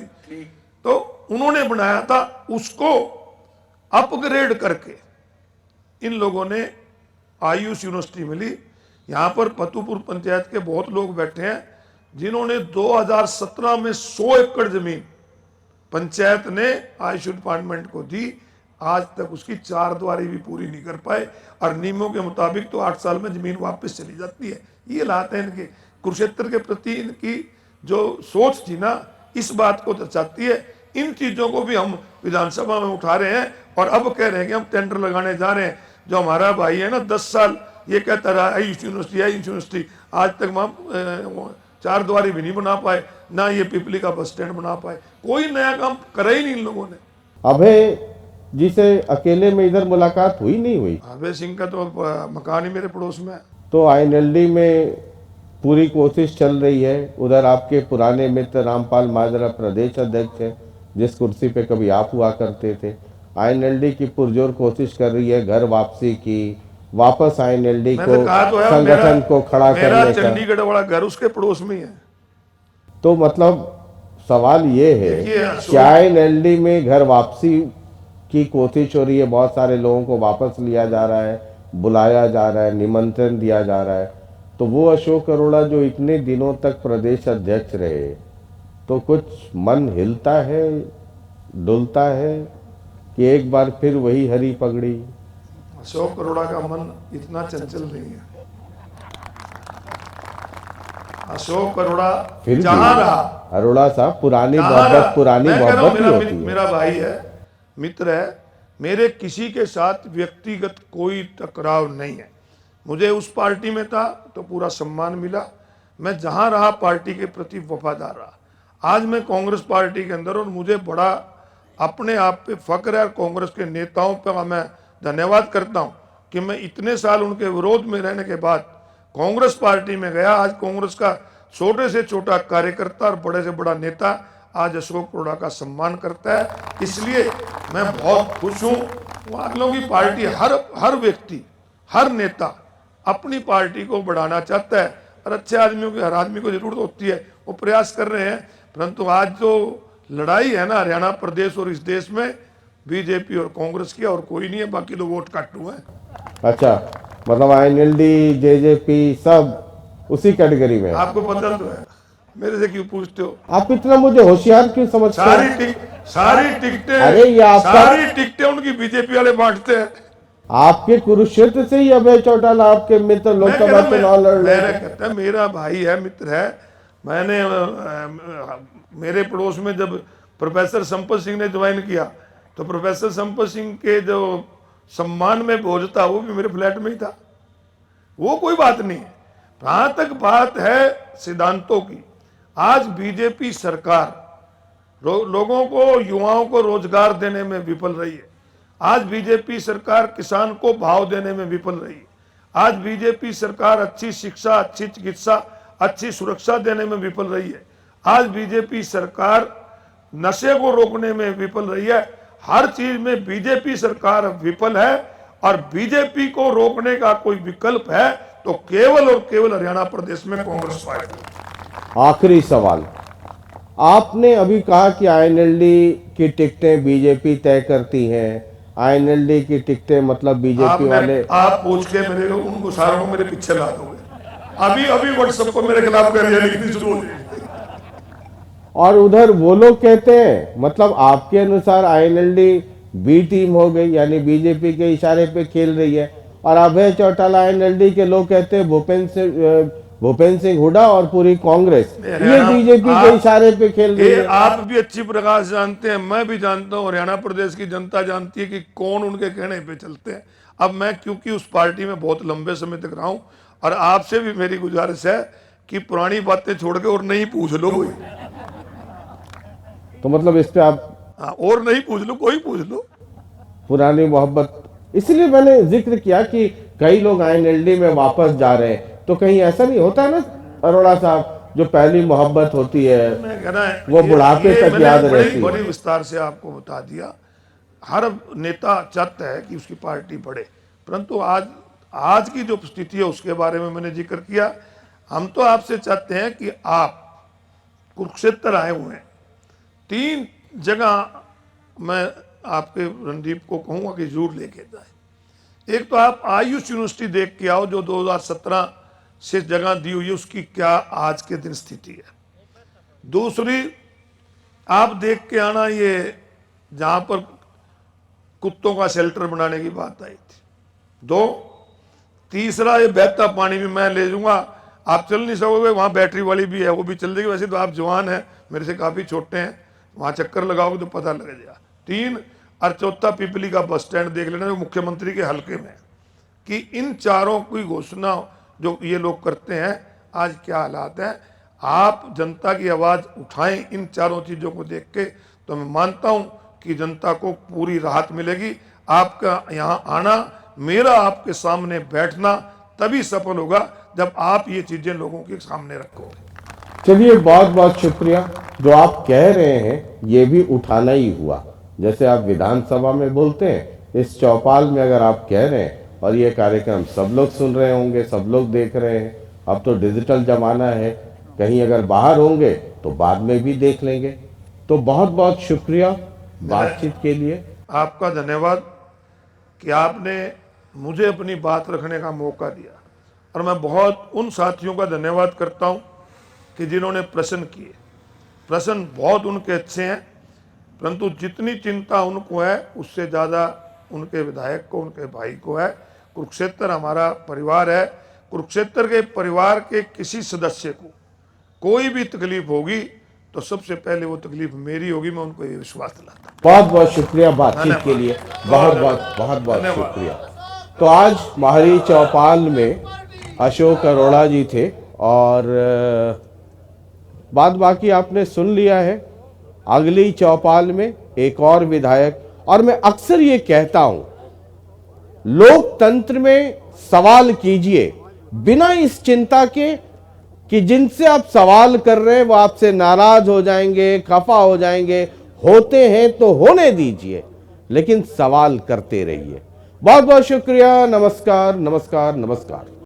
तो उन्होंने बनाया था। उसको अपग्रेड करके इन लोगों ने आयुष यूनिवर्सिटी मिली। यहाँ पर पतुपुर पंचायत के बहुत लोग बैठे हैं जिन्होंने 2017 में 100 एकड़ जमीन पंचायत ने आयुष डिपार्टमेंट को दी, आज तक उसकी 4 द्वारी भी पूरी नहीं कर पाए, और नियमों के मुताबिक तो 8 साल में जमीन वापस चली जाती है। ये हालात है इनके। कुरुक्षेत्र के प्रति इनकी जो सोच थी ना, इस बात को दर्शाती है। इन चीजों को भी हम विधानसभा में उठा रहे हैं और अब कह रहे हैं कि हम टेंडर लगाने जा रहे हैं। जो हमारा भाई है ना, 10 साल ये कहता रहा आयुष यूनिवर्सिटी, आज तक हम 4 द्वारी भी नहीं बना पाए, ना ये पिपली का बस स्टैंड बना पाए। कोई नया काम करा ही नहीं इन लोगों ने। अभय जी से अकेले में इधर मुलाकात हुई नहीं हुई? अभय सिंह का तो मकान ही मेरे पड़ोस में है। तो INLD में पूरी कोशिश चल रही है। उधर आपके पुराने मित्र रामपाल माजरा प्रदेश अध्यक्ष है, जिस कुर्सी पे कभी आप हुआ करते थे। INLD की पुरजोर कोशिश कर रही है घर वापसी की, वापस INLD को तो संगठन को खड़ा करने का। चंडीगढ़ वाला घर उसके पड़ोस में ही है। तो मतलब सवाल ये है कि INLD में घर वापसी की कोशिश हो रही है, बहुत सारे लोगों को वापस लिया जा रहा है, बुलाया जा रहा है, निमंत्रण दिया जा रहा है, तो वो अशोक अरोड़ा जो इतने दिनों तक प्रदेश अध्यक्ष रहे, तो कुछ मन हिलता है, डुलता है कि एक बार फिर वही हरी पगड़ी? अशोक अरोड़ा का मन इतना चंचल नहीं है। अशोक अरोड़ा फिर जहां रहा, अरोड़ा साहब पुरानी मोहब्बत ही होती है। मेरा भाई है, मित्र है, मेरे किसी के साथ व्यक्तिगत कोई टकराव नहीं है। मुझे उस पार्टी में था तो पूरा सम्मान मिला, मैं जहां रहा पार्टी के प्रति वफादार रहा। आज मैं कांग्रेस पार्टी के अंदर, और मुझे बड़ा अपने आप पे फक्र है, कांग्रेस के नेताओं पर मैं धन्यवाद करता हूं कि मैं इतने साल उनके विरोध में रहने के बाद कांग्रेस पार्टी में गया। आज कांग्रेस का छोटे से छोटा कार्यकर्ता और बड़े से बड़ा नेता आज अशोक अरोड़ा का सम्मान करता है, इसलिए मैं बहुत खुश हूँ। वालों की पार्टी, हर व्यक्ति, हर नेता अपनी पार्टी को बढ़ाना चाहता है, और अच्छे आदमियों की हर आदमी को जरूरत होती है, वो प्रयास कर रहे हैं। परंतु आज जो लड़ाई है ना हरियाणा प्रदेश और इस देश में, बीजेपी और कांग्रेस की, और कोई नहीं है, बाकी तो वोट काटू है। अच्छा, मतलब INLD, JJP सब उसी कैटेगरी में? आपको पता तो है, मेरे से क्यों पूछते हो? आप इतना मुझे होशियार क्यों समझते हैं? सारी टिकटें, अरे ये आपका, सारी टिकटें उनकी बीजेपी वाले बांटते हैं। आपके कुरुक्षेत्र से ही अभय चौटाला आपके मित्र लोकसभा चुनाव लड़ रहे हैं। मेरा भाई है, मित्र है। मैंने मेरे पड़ोस में जब प्रोफेसर संपत सिंह ने ज्वाइन किया, तो प्रोफेसर संपत सिंह के जो सम्मान में भोज था वो भी मेरे फ्लैट में ही था। वो कोई बात नहीं है। जहां तक बात है सिद्धांतों की, आज बीजेपी सरकार लोगों को, युवाओं को रोजगार देने में विफल रही है। आज बीजेपी सरकार किसान को भाव देने में विफल रही है। आज बीजेपी सरकार अच्छी शिक्षा, अच्छी चिकित्सा, अच्छी सुरक्षा देने में विफल रही है। आज बीजेपी सरकार नशे को रोकने में विफल रही है, हर चीज में बीजेपी सरकार विफल है, और बीजेपी को रोकने का कोई विकल्प है तो केवल और केवल हरियाणा प्रदेश में कांग्रेस पार्टी। आखिरी सवाल, आपने अभी कहा कि आईएनएलडी की टिकटें बीजेपी तय करती हैं, आईएनएलडी की टिकटें मतलब बीजेपी वाले, आप पूछ के मेरे उनको सारों को मेरे पीछे ला दोगे, अभी व्हाट्सएप को मेरे खिलाफ कर लिखनी शुरू हो गई। और उधर वो लोग कहते हैं, मतलब आपके अनुसार आईएनएलडी बी टीम हो गई, यानी बीजेपी के इशारे पे खेल रही है, और अभय चौटाला आईएनएलडी के लोग कहते हैं भूपेंद्र सिंह हुड्डा और पूरी कांग्रेस ये बीजेपी के इशारे पे खेल रही है। आप भी अच्छी प्रकार से जानते हैं, मैं भी जानता हूँ, हरियाणा प्रदेश की जनता जानती है कि कौन उनके कहने पे चलते हैं। अब मैं क्योंकि उस पार्टी में बहुत लंबे समय तक रहा हूँ, और आपसे भी मेरी गुजारिश है कि पुरानी बातें छोड़ के और नहीं पूछ लो कोई, तो मतलब इस पे आप और नहीं पूछ लो, कोई पूछ लो पुरानी मोहब्बत। इसलिए मैंने जिक्र किया कि कई लोग आईएनएलडी में वापस जा रहे हैं, तो कहीं ऐसा नहीं होता है ना अरोड़ा साहब, जो पहली मोहब्बत होती है मैं कहना है वो बुढ़ापे तक याद रहती है। बड़ी विस्तार से आपको बता दिया, हर नेता चाहता है कि उसकी पार्टी बढ़े, परंतु आज की जो स्थिति है उसके बारे में मैंने जिक्र किया। हम तो आपसे चाहते हैं कि आप कुरुक्षेत्र आए हुए हैं, 3 जगह मैं आपके रणदीप को कहूंगा कि जरूर लेके जाए। एक तो आप आयुष यूनिवर्सिटी देख के आओ, जो 2017 से जगह दी हुई है, उसकी क्या आज के दिन स्थिति है। दूसरी आप देख के आना ये जहां पर कुत्तों का शेल्टर बनाने की बात आई थी। 2, तीसरा ये बहता पानी भी मैं ले जाऊंगा, आप चल नहीं सकोगे, वहां बैटरी वाली भी है, वो भी चल जाएगी। वैसे तो आप जवान हैं, मेरे से काफी छोटे हैं, वहां चक्कर लगाओगे तो पता लग जाएगा। 3 और चौथा पिपली का बस स्टैंड देख लेना, जो मुख्यमंत्री के हलके में, कि इन चारों की घोषणा जो ये लोग करते हैं, आज क्या हालात है। आप जनता की आवाज उठाएं इन चारों चीजों को देख के, तो मैं मानता हूं कि जनता को पूरी राहत मिलेगी। आपका यहाँ आना, मेरा आपके सामने बैठना तभी सफल होगा जब आप ये चीजें लोगों के सामने रखोगे। चलिए, बहुत बहुत शुक्रिया। जो आप कह रहे हैं ये भी उठाना ही हुआ, जैसे आप विधानसभा में बोलते हैं, इस चौपाल में अगर आप कह रहे हैं, और ये कार्यक्रम सब लोग सुन रहे होंगे, सब लोग देख रहे हैं, अब तो डिजिटल जमाना है, कहीं अगर बाहर होंगे तो बाद में भी देख लेंगे। तो बहुत बहुत शुक्रिया बातचीत के लिए। आपका धन्यवाद कि आपने मुझे अपनी बात रखने का मौका दिया, और मैं बहुत उन साथियों का धन्यवाद करता हूं कि जिन्होंने प्रश्न किए। प्रश्न बहुत उनके अच्छे हैं, परंतु जितनी चिंता उनको है उससे ज़्यादा उनके विधायक को, उनके भाई को है। कुरुक्षेत्र हमारा परिवार है, कुरुक्षेत्र के परिवार के किसी सदस्य को कोई भी तकलीफ होगी तो सबसे पहले वो तकलीफ मेरी होगी, मैं उनको ये विश्वास दिलाता हूं। बहुत बहुत शुक्रिया बातचीत के लिए, बहुत बहुत शुक्रिया। तो आज माहरी चौपाल में अशोक अरोड़ा जी थे, और बाद बाकी आपने सुन लिया है। अगली चौपाल में एक और विधायक, और मैं अक्सर ये कहता हूं, लोकतंत्र में सवाल कीजिए बिना इस चिंता के कि जिनसे आप सवाल कर रहे हैं वो आपसे नाराज हो जाएंगे, खफा हो जाएंगे। होते हैं तो होने दीजिए, लेकिन सवाल करते रहिए। बहुत बहुत शुक्रिया। नमस्कार नमस्कार नमस्कार।